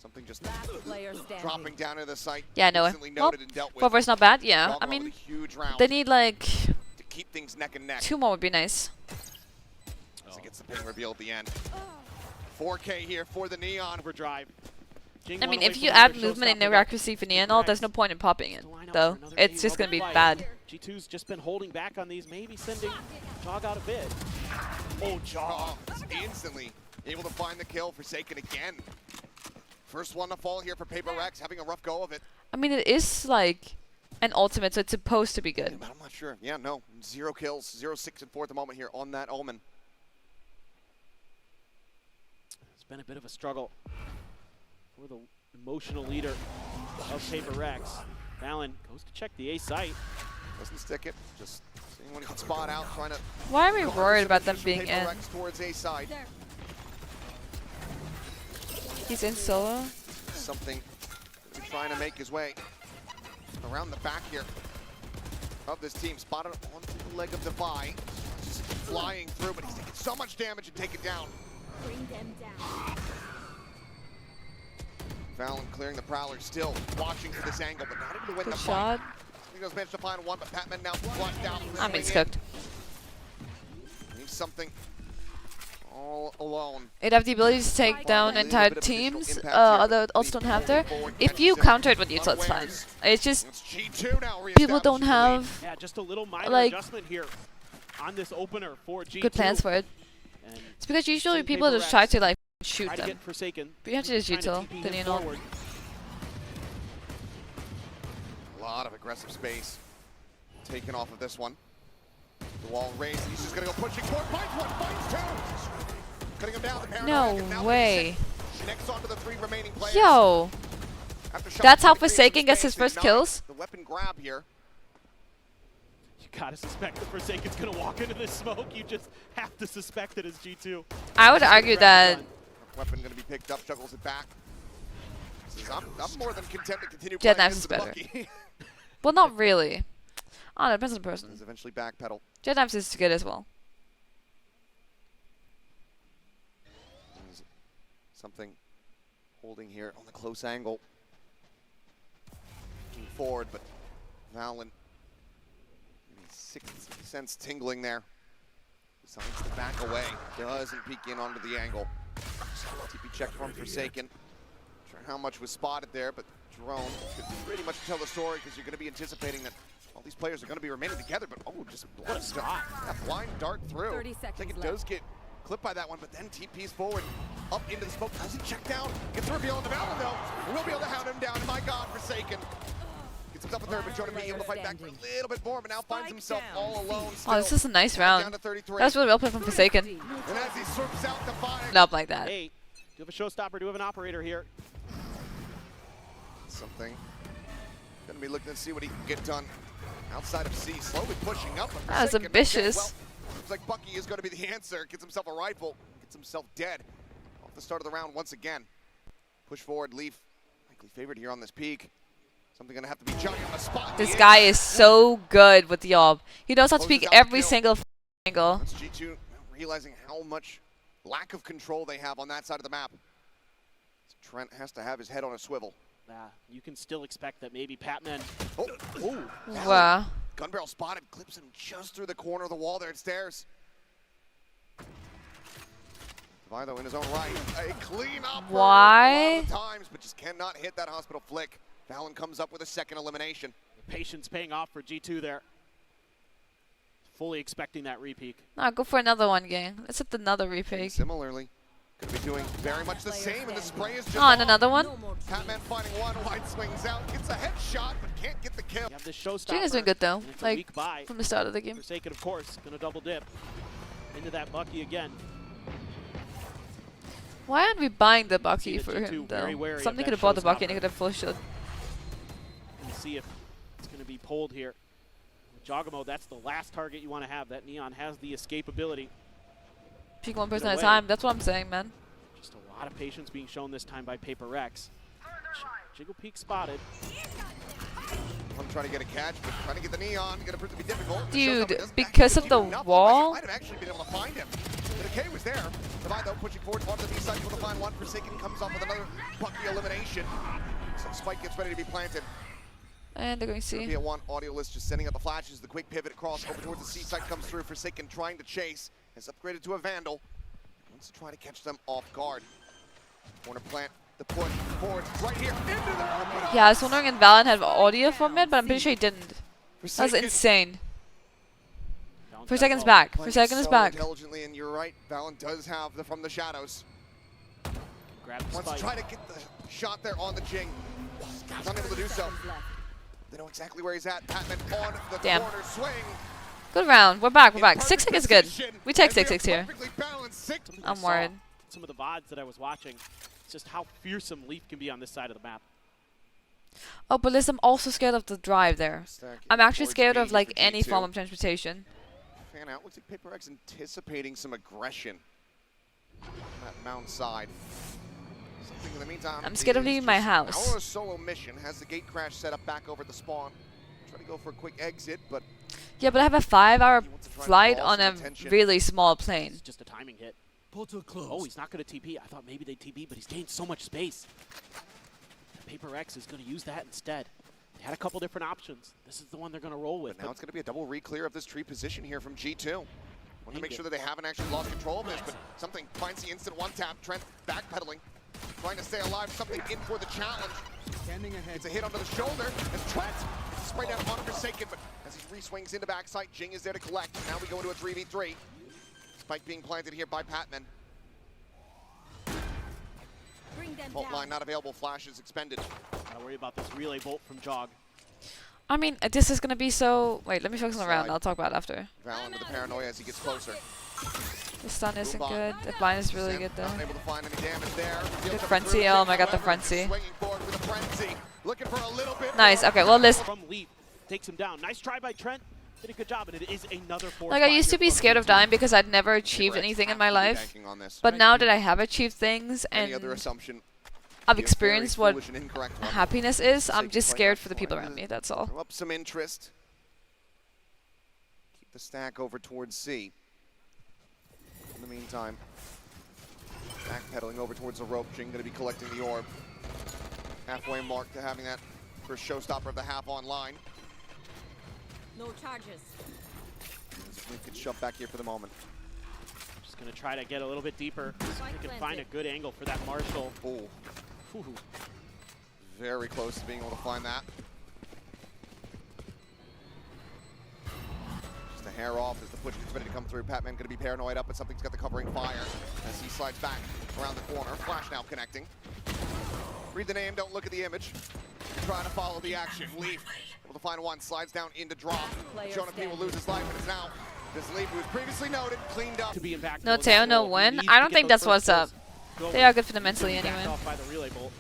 something just Player standing. dropping down into the site. Yeah, Noia. Instantly Well, noted and dealt with. 4 not bad. Yeah, Jogamo I with mean, a huge round they need like to keep things neck and neck 2 more would be nice. as it gets the ping reveal at the end. 4K here for the Neon. Overdrive. Jing I one mean, away if from you another add movement and showstopper, no accuracy for Neon, there's no point in popping it, To line up though. for another It's A just gonna be level fight. bad. G2's just been holding back on these, maybe sending Jog out a bit. Oh, Jog. Is instantly able to find the kill. Forsaken again. First one to fall here for PRX, having a rough go of it. I mean, it is like an ultimate, so it's supposed to be Yeah, good. but I'm not sure. Yeah, no. 0 kills, 0, 6, and 4 at the moment here on that Omen. It's been a bit of a struggle for the emotional leader of PRX. Valen goes to check the A site. Doesn't stick it. Just seeing when he can spot out, trying to. Why are we garner worried some about them position being in? PRX towards A side. He's in solo. Something he's trying to make his way around the back here. of this team. Spotted on the leg of Defy. Just flying through, but he's taking so much damage and taken down. Bring them down. Valen clearing the Prowler, still watching for this angle, but not able to win Good the shot. fight. He goes managed to find one, but Patman now flushed out. I mean, it's cooked. Needs something all alone. It have the ability to take down entire teams. Other also don't have there. If you counter it with ult, it's fine. It's just It's G2 now people don't reestablishing have Yeah, just a little minor like, adjustment here on this opener for G2. good plans for it. And It's because usually Same people paper just try Rex. to like shoot try to them. get Forsaken. But you have to just Trying to util, TP then him you know. forward. A lot of aggressive space taken off of this one. The wall raised. He's just gonna go pushing forward. Finds one, finds two. Cutting him down. The Paranoid No can now way. connects onto the 3 remaining players. Yo, After shot that's how trying to create Forsaken some gets his space, first denied kills? The weapon grab here. You gotta suspect that Forsaken's gonna walk into this smoke. You just have to suspect it as G2. I would argue that Weapon gonna be picked up, juggles it back. Says, I'm more than content to continue Jet playing Knives into is the better. Bucky. well, not really. Oh, it depends on the person. Is eventually backpedal. Jet Knives is good as well. There's something holding here on the close angle. Looking forward, but Valen, sixth sense tingling there. Decides to back away. Doesn't peek in onto the angle. TP check from Forsaken. Not sure how much was spotted there, but Jerome could pretty much tell the story because you're going to be anticipating that all these players are going to be remaining together, but just what a start. That blind dart through. 30 seconds Forsaken left. does get clipped by that one, but then TP's forward, up into the smoke, doesn't check down. Gets the reveal on the Valen though. We'll be able to hound him down, and my God, Forsaken. Gets himself a third, but Jordan being able to fight back for a little bit more, but now finds himself all alone still. Oh, this is a nice Down round. to 33. That was really well played from Forsaken. And as he swoops out, Defying. Not like that. Hey, do you have a showstopper? Do you have an operator here? Something. Gonna be looking to see what he can get done outside of C. Slowly pushing up. but That was Forsaken, ambitious. Well, looks like Bucky is going to be the answer. Gets himself a rifle. Gets himself dead. Off the start of the round once again. Push forward. Leaf likely favored here on this peak. Something going to have to be Johnny on the spot. This He guy is so good with the orb. He knows how to Closes peek out the every kill. single angle. That's G2 realizing how much lack of control they have on that side of the map. Trent has to have his head on a swivel. You can still expect that maybe Patman. Oh, Wow. gun barrel spotted, clips him just through the corner of the wall there at stairs. Vido in his own right, a clean up. Why? A lot of times, but just cannot hit that hospital flick. Valen comes up with a second elimination. Patience paying off for G2 there. Fully expecting that repeat. No, go for another one, gang. Let's hit another And repick. similarly, could be doing very much the same, and the spray is just Oh, and off. another one. No more Patman finding one, wide swings out, gets a headshot, but can't get the kill. You have this showstopper. Jing has been good though. and it's a Like weak buy. from the start of the game. Forsaken, of course, gonna double dip into that Bucky again. Why aren't we buying the See Bucky the for G2 him very though? wary of Somebody that could have bought the Bucky and showstopper. he could have full shield. And see if it's gonna be pulled here. Jogamo, that's the last target you want to have. That Neon has the escapability. Peek one person Get at a away. time. That's what I'm saying, man. Just a lot of patience being shown this time by PRX. Jiggle Peak spotted. I'm trying to get a catch, but trying to get the Neon, gonna prove to be difficult. Dude, Showstopper doesn't because actually of the do enough. wall? Might have actually been able to find him. The decay was there. Divide though, pushing forward onto the B side, able to find one. Forsaken comes off with another Bucky elimination. So Spike gets ready to be planted. And they're going to see. Be a one audio list just sending out the flashes. The quick pivot across over towards the C side comes through. Forsaken trying to chase. Has upgraded to a Vandal. Wants to try to catch them off guard. Corner plant. The push forward right here into the. Yeah, I was wondering if Valen had audio from it, but I'm pretty sure he didn't. That was Forsaken insane. Bounce Forsaken's off. back. playing Forsaken is so back. intelligently, and you're right. Valen does have the from the shadows. Grab the Wants to spike. try to get the shot there on the Jing. He's unable to do so. seconds left. They know exactly where he's at. Patman on the Damn. corner swing. Good round. We're back. We're In back. perfect 6-6 is good. position, We take and we are 6-6 here. perfectly balanced. Six. Something I I'm saw worried. Some of the VODs that I was watching. It's just how fearsome Leaf can be on this side of the map. Oh, but listen, I'm also scared of the drive there. Stacking I'm actually towards scared B of like for any G2. form of transportation. Fan out. Looks like PRX anticipating some aggression on that mound side. Something in the meantime. I'm scared of is leaving my just house. Our solo mission has the gate crash set up back over at the spawn. Trying to go for a quick exit, but Yeah, but I have a 5-hour he wants to try and flight draw on some a attention. really small plane. It's just a timing hit. Portal closed. Oh, he's not going to TP. I thought maybe they'd TP, but he's gained so much space. PRX is going to use that instead. They had a couple different options. This is the one they're going to roll with. But now it's going to be a double re-clear of this tree position here from G2. Want to Named make it. sure that they haven't actually lost control of this, but something finds the instant one-tap. Trent backpedaling, trying to stay alive. Something in for the challenge. Scanning ahead. It's a hit onto the shoulder as Trent sprayed out on Forsaken, but as he re-swings into backside, Jing is there to collect. Now we go into a 3v3. Spike being planted here by Patman. Bring them Bolt down. line not available, flash is expended. Gotta worry about this relay bolt from Jog. I mean, this is gonna be so... Wait, let me focus on the round. Slide. I'll talk about it after. Valen with the paranoia as he gets closer. The stun isn't Move on. good. The blind is really Sam good not though. able to find any damage there. Good frenzy. Oh my god, the frenzy. Swinging forward with a frenzy. Looking for a little bit Nice. more. Okay, well, listen. From Leaf, takes him down. Nice try by Trent. Did a good job, and it is another force. Like, I used to be scared of dying because I'd never achieved PRX anything in have my to be life. banking on this. But now that I have achieved things Any other and assumption, I've be a very experienced what foolish and incorrect one. happiness is, I'm Forsaken just right scared now, for the people trying around to me, that's all. throw up some interest. Keep the stack over towards C. In the meantime, backpedaling over towards the rope. Jing going to be collecting the orb. Halfway mark to having that first showstopper of the half online. No charges. We could shove back here for the moment. Just gonna try to get a little bit deeper. See if Spike they can find a planted. good angle for that Marshall. Oh, Whew. very close to being able to find that. Just a hair off as the push gets ready to come through. Patman going to be paranoid up, but something's got the covering fire as he slides back around the corner. Flash now connecting. Read the name, don't look at the image. Trying to follow the action. Leaf able to find one, slides down into drop. Player Jonah P will standing. lose his life, and it's now this Leaf who was previously noted, cleaned up. To be in back. No mode. Teo, no He win. needs I to don't get think those that's what's first up. kills They going. are good for the mentally Backed anyway. off by the relay bolt.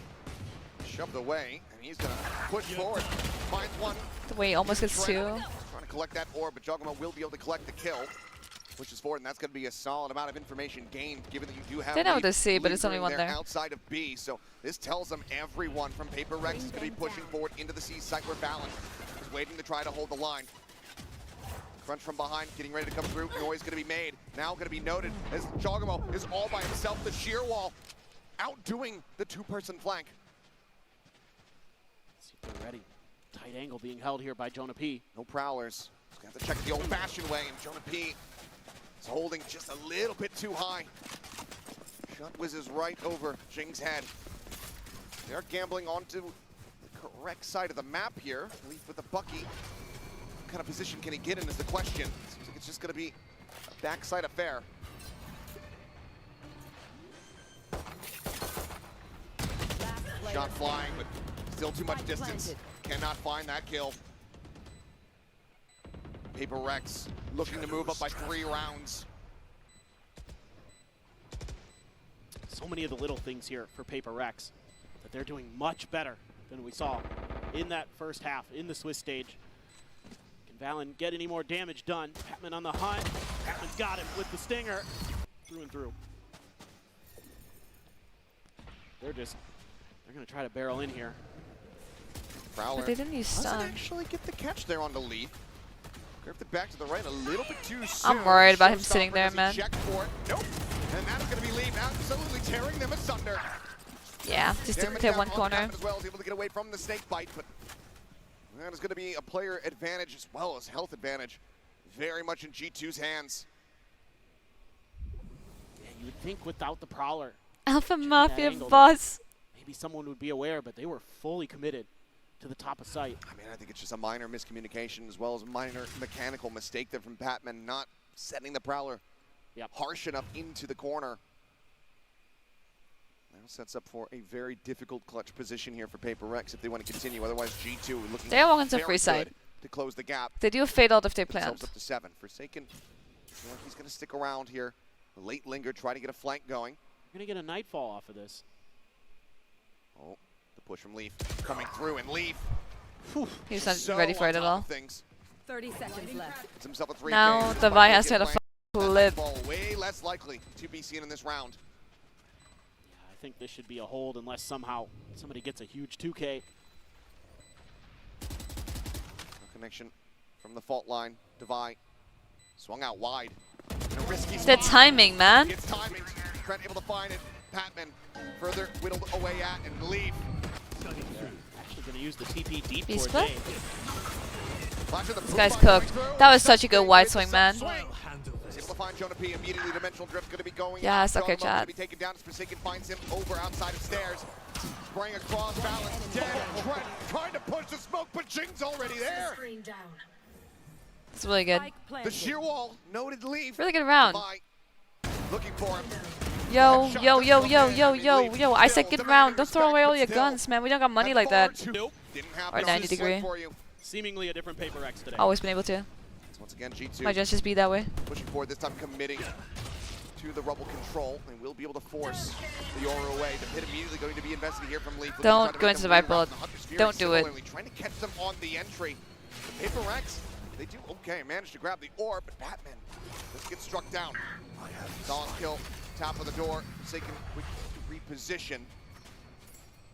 Shoved away, and he's going to push forward. Finds one. The way he almost gets two. Trying to collect that orb, but Jogamo will be able to collect the kill. Pushes forward, and that's going to be a solid amount of information gained, given that you do have They know Leaf the C, but it's only lingering one there. outside of B. So this tells them everyone from PRX is going to be pushing forward into the C site where Valen is waiting to try to hold the line. Crunch from behind, getting ready to come through. Noise going to be made. Now going to be noted as Jogamo is all by himself. The sheer wall outdoing the two-person flank. See if they're ready. Tight angle being held here by Jonah P. No prowlers. Just gonna have to check the old-fashioned way, and Jonah P is holding just a little bit too high. Shot whizzes right over Jing's head. They're gambling onto the correct side of the map here. Leaf with the Bucky. What kind of position can he get in is the question. Seems like it's just gonna be a backside affair. Shot flying, but still too much distance. Cannot find that kill. PRX looking to move up by 3 rounds. So many of the little things here for PRX that they're doing much better than we saw in that first half in the Swiss stage. Can Valen get any more damage done? Patman on the hunt. Patman's got him with the stinger through and through. They're gonna try to barrel in here. Prowler But they didn't use doesn't stun. actually get the catch there on the Leaf. Griffed it back to the right a little bit too soon. I'm worried about him Showstopper sitting there, as he man. checked for it. Nope. And that is going to be Leaf absolutely tearing them asunder. Yeah, just Damage didn't hit down one on corner. Patman as well, is able to get away from the snake bite, but that is going to be a player advantage as well as health advantage. Very much in G2's hands. Yeah, you would think without the Prowler, Alpha that Mafia angle, boss. maybe someone would be aware, but they were fully committed to the top of sight. I mean, I think it's just a minor miscommunication as well as a minor mechanical mistake there from Patman, not setting the Prowler harsh enough into the corner. Now sets up for a very difficult clutch position here for PRX if they want to continue. Otherwise, G2 looking They're walking to very free side. good to close the gap. They do a fade out if they Themselves plant. up to 7. Forsaken, feel like he's going to stick around here. A late linger, try to get a flank going. We're gonna get a nightfall off of this. Oh, the push from Leaf coming through, and Leaf He's not so ready for on it at top all. of things. 30 seconds left. Gets himself a 3K. Now the Spike Vi will has to get hit a flanked. flip. Ball way less likely to be seen in this round. Yeah, I think this should be a hold unless somehow somebody gets a huge 2K. Looking Connection from the fault line. Divide. Swung out wide. In a risky The spot. timing, man. It's timing. Trent able to find it. Patman further whittled away at and leave. Actually going to use the TP deep Beast towards split? Flash of the This guy's profile cooked. coming through. That was such a good wide swing, man. Swing. I'll handle Able this. to find Jonah P. Immediately dimensional drift going to be going. Yes, out. okay, Jogamo's gonna chat. be taken down as Forsaken finds him over outside of stairs. Spraying across, balance dead. Trent trying to push the smoke, but Jing's already there. It's really good. Spike The planted. sheer wall, noted leave. Really good round. Divide. Looking for him. Yo, yo, yo, yo, yo, yo, yo. I said good round. Don't throw away all your guns, man. We don't got money like that. Nope. Didn't have Or no 90 slit degree. for you. Seemingly a different Paper X today. Always been able to. So once again, G2 Might just be that way. pushing forward, this time committing to the rubble control, and will be able to force the aura away. The pit immediately going to be invested here from Leaf. Looking to Don't try to go make into them the Viper reroute Bullet. the Hunter's Fury Don't do it. similarly, trying to catch them on the entry. The Paper X, they do okay, manage to grab the orb, but Batman just gets struck down. Dawn kill, top of the door, Forsaken quick reposition.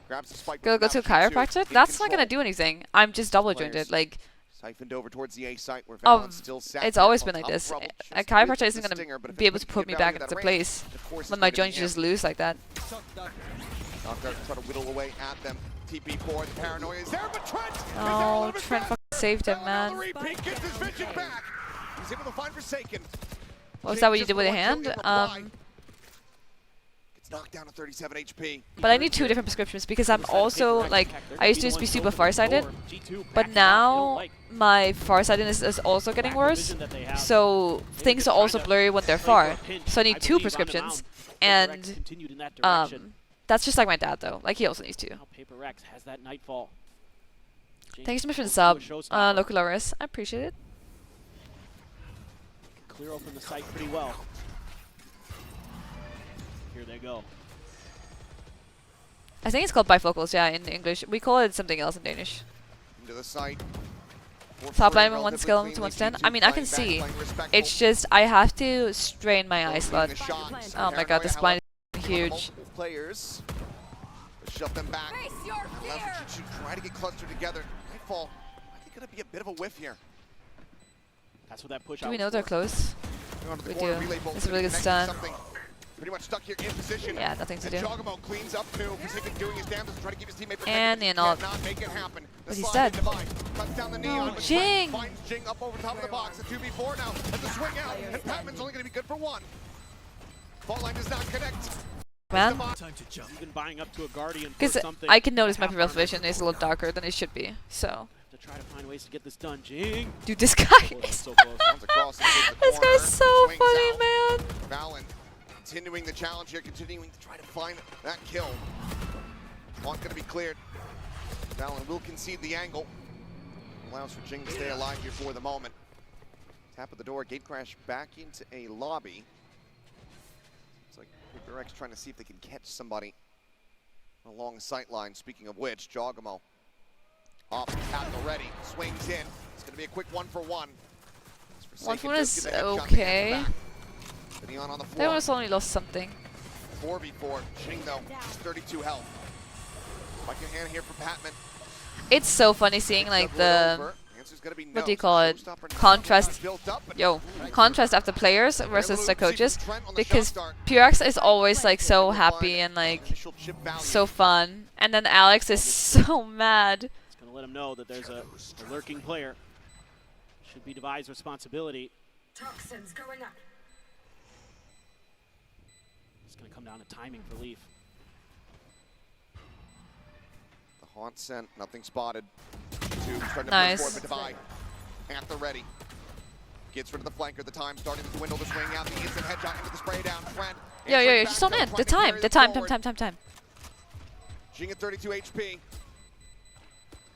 Grabs the spike. Go to a chiropractor? That's not gonna do anything. I'm just double jointed. Like, Siphoned over towards the A site where oh, Valent's still sat it's there always on been like top of this. rubble, A just chiropractor with isn't the gonna stinger, but if be able it's to gonna put me get back value into that place range, of course when it's my going to be joints him. just lose like that. Knocked out, try to whittle away at them. TP4, the paranoia is there, but Trent is there Oh, of his Trent best. fucking saved him, Valen on the man. repeat, gets his vision back. He's able to find Forsaken. Was Jing that what you just did with a below hand? Killian from behind. Gets knocked down to 37 HP. But I need 2 different prescriptions because I'm also like, I used to just be super farsighted, but now my farsightedness is also getting worse. So things are also blurry when they're far. So I need 2 prescriptions, and that's just like my dad though. Like he also needs 2. Paper X has that nightfall. Thank you so much for the sub, Locularis. I appreciate it. Clear open the site pretty well. Here they go. I think it's called bifocals, yeah, in English. We call it something else in Danish. Into the site. Top line with 1 skill to 110. I mean, I can see. It's just I have to strain my eye slot. Oh my god, this blind is huge. Multiple players. Shove them back. Face your fear. Left should try to get clustered together. Nightfall. I think gonna be a bit of a whiff here. That's what that push Do out we know was they're for. close? Going to the We corner, do. relay bolt It's a really good connecting stun. something. Pretty much stuck here in position. Yeah, nothing to And do. Jogamo cleans up too. Forsaken doing his damage to try to keep his teammate protected. And He the ult. cannot make it happen. The But he's slide dead. divide. Cuts down the neon. but Jing! Finds Jing up over top of the box. A 2v4 now. And the swing out. And Patman's only going to be good for 1. Fault line does not connect. Man, Time to jump. Even buying up to a Guardian for because something. I can notice my half peripheral armor. vision is a little darker than it should be. So, Have to try to find ways to get this done. Jing. dude, this guy Oh, that's is. so close. Comes across and hits the This corner. guy's so Swings funny, out. man. Valen continuing the challenge here, continuing to try to find that kill. Not going to be cleared. Valen will concede the angle. Allows for Jing to stay alive here for the moment. Tap of the door, gate crash back into a lobby. It's like Paper X trying to see if they can catch somebody along the sight line. Speaking of which, Jogamo off the tap already, swings in. It's going to be a quick 1-for-1. 1-for-1 is okay. The neon on the They floor. almost only lost something. 4v4. Jing though, just 32 health. Spike in hand here for Patman. It's so funny seeing like Double it the over. Answer's gonna be no. what do you call it? Showstopper now Contrast. built up, but contrast after players versus the coaches, Trent on the because shot start. PRX is always like so happy and like Initial chip value. so fun, and then Alex is so mad. It's going to let him know that there's a lurking player. Should be Devi's responsibility. Toxins going up. It's going to come down to timing for Leaf. The haunt sent, nothing spotted. Two starting to Nice. push forward, but Divide at the ready. Gets rid of the flanker. The time starting to dwindle. The swing out. The instant headshot into the spray down. Trent. Yo, just on in. The time. Jing at 32 HP.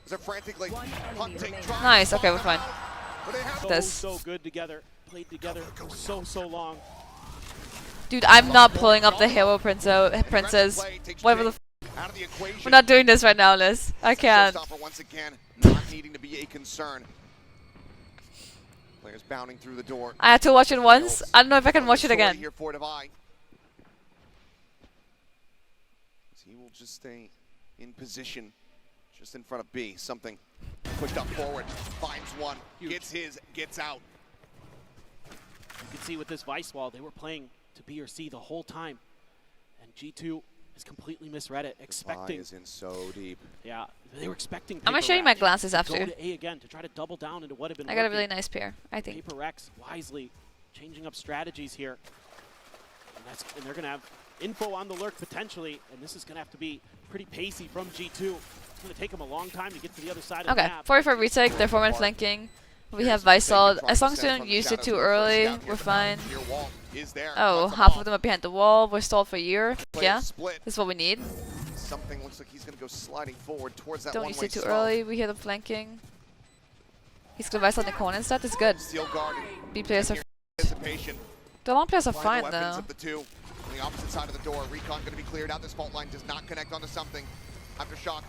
They're frantically hunting. trying Nice, to okay, we're find fine. out, but they have This. So good together. Played together so long. Dude, I'm not pulling up the hero princess. Whatever the. out of the equation. We're not doing this right now, Liz. I can't. Showstopper once again, not needing to be a concern. Players bounding through the door. I had to watch it once. I don't know if I can watch it again. Here for Divide. He will just stay in position, just in front of B. Something Pushed up forward, finds one, gets his, gets out. You can see with this Vice Wall, they were playing to B or C the whole time. And G2 has completely misread it, expecting. Is in so deep. Yeah, they were expecting. I'm gonna show you my glances to after. Go to A again to try to double down into what had been. I got a really nice pair, I think. PRX wisely changing up strategies here, and they're gonna have info on the lurk potentially, and this is gonna have to be pretty pacey from G2. It's gonna take them a long time to get to the other side of the Okay, map. 44 retake, they're 4-man flanking. We have Visol. As long as we don't use it too early, we're fine. Oh, half of them are behind the wall. We're stalled for a year. Yeah, this is what we need. Something looks like he's going to go sliding forward towards that Don't use one-way it too smoke. early. We hear them flanking. He's gonna Visol in the corner instead. This is good. Steel guard. B players are. Anticipation. The long players are Find fine the weapons though. of the two. On the opposite side of the door, Recon going to be cleared out. This fault line does not connect onto something. Aftershock.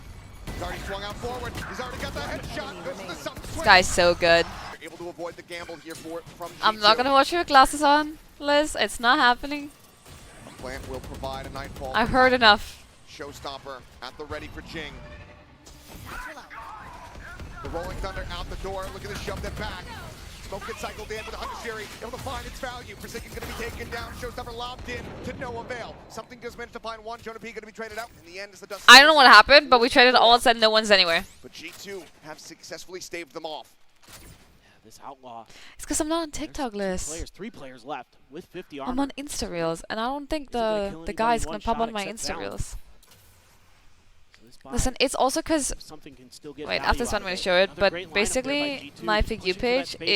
He's already swung out forward. He's already got the headshot. Goes to the something This swing. guy's so good. They're able to avoid the gamble here from G2. I'm not gonna watch you with glasses on, Liz. It's not happening. Plant will provide a nightfall. I've heard enough. Showstopper at the ready for Jing. The Rolling Thunder out the door. Look at this, shoved it back. Smoke gets cycled in with the Hunter Fury, able to find its value. Forsaken's going to be taken down. Showstopper lobbed in to no avail. Something does manage to find one. Jonah P going to be traded out. In the end, is the dust. I don't know what happened, but we traded all and said no one's anywhere. But G2 have successfully staved them off. This outlaw. It's because I'm not on TikTok, Liz. 3 players left with 50 armor. I'm on Insta Reels, and I don't think Is it gonna the kill anybody guy's in gonna one pop shot on my except Insta Valve? Reels. So this buy, Listen, it's also because if something can still get wait, value after this one out I'm of gonna it. show it, Another but great lineup basically there by G2, my pushing figure for that page space.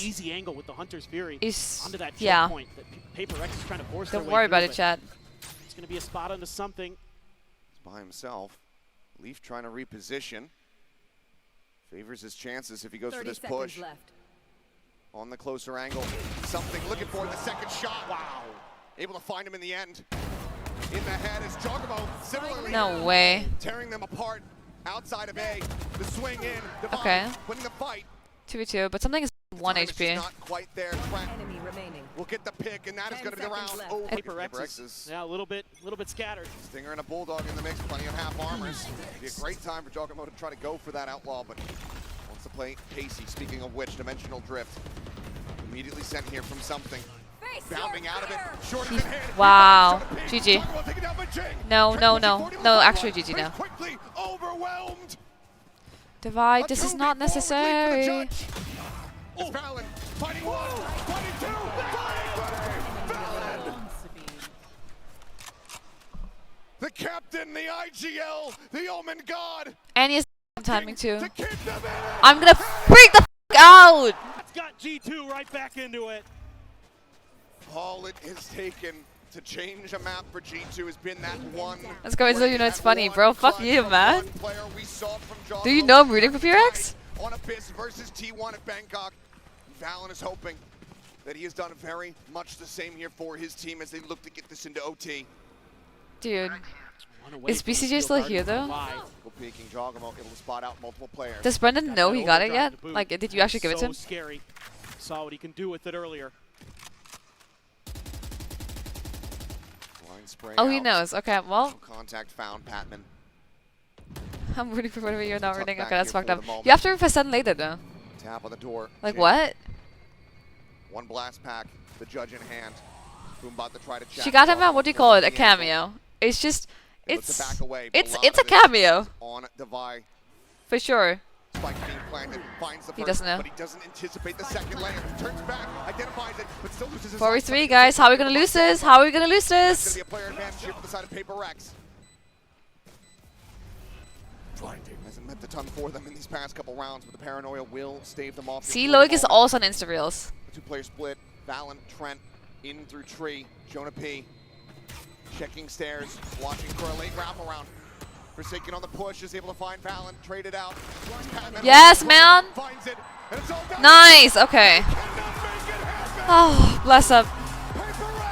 is Easy angle with the Hunter's Fury onto that choke yeah. point that PRX is trying to force Don't their way worry about through, it, chat. It's going to be a spot onto something. He's by himself. Leaf trying to reposition. Favors his chances if he goes for this push. Left. On the closer angle. Something looking for the second shot. Wow. Able to find him in the end. In the head is Jogamo. Similarly, No way. tearing them apart outside of A. The swing in. Divine Okay. winning the fight. 2v2, but something is 1 Time is HP. just not quite there. Trent Enemy remaining. will get the pick, and that is 10 going to be the round. seconds Oh, left. PRX is a little bit scattered. Stinger and a Bulldog in the mix, plenty of half armors. Be a great time for Jogamo to try to go for that outlaw, but wants to play pacey. Speaking of which, Dimensional Drift. Immediately sent here from something. Bounding out of it. Short of the head. Wow. GG. Jogamo taken down by Jing. No, Trent no, pushing no. forward, he No, was actually one, GG but now. he's quickly overwhelmed. Divide, this is not necessary. It's Valen fighting one, fighting two, fighting Valen. The captain, the IGL, the Omen God. And he has timing too. To keep them in it. I'm gonna freak the f out! That's got G2 right back into it. All it has taken to change a map for G2 has been that one. Let's go into, you know, it's that funny, one bro. Fuck clutch you, from man. one player we saw from Do you Jogamo know I'm rooting for PRX? on Abyss versus T1 at Bangkok. Valen is hoping that he has done very much the same here for his team as they look to get this into OT. Dude. One away Is from the BCJ Steel still Guard here to though? survive. Peeking Jogamo able to spot out multiple players. Does Brendan know he got it yet? Overdrive to boot. Like, did you actually give it to So him? scary. Saw what he can do with it earlier. Blind spray Oh, he out. knows. Okay, well, No contact found, Patman. I'm rooting for whatever you're not Tough rooting. back Okay, that's here fucked for up. the moment. You have to root for 7 later though. Tap on the door. Like, Jing. what? One blast pack, the judge in hand. Boombot to try to chat. She got him Jogamo at, what do you call it? A looking at the cameo. It's just, They look to it's back away, but it's lot a of it cameo. is on Divide. For sure. Spike being planted, finds the He first, doesn't know. but he doesn't anticipate the second layer. Turns back, identifies it, but still loses his 4v3, guys. How are we gonna lose this? How are we gonna lose That's this? gonna be a player advantage here for the side of PRX. Hasn't meant a ton for them in these past couple rounds, but the Paranoia will stave them off. See, Loic is also on Insta Reels. The two-player split. Valen, Trent, in through tree. Jonah P. Checking stairs, watching for a late wraparound. Forsaken on the push, is able to find Valen, trade it out. Yes, man. Finds it, and it's all down. Nice. Okay. Cannot make it happen. Oh, bless up.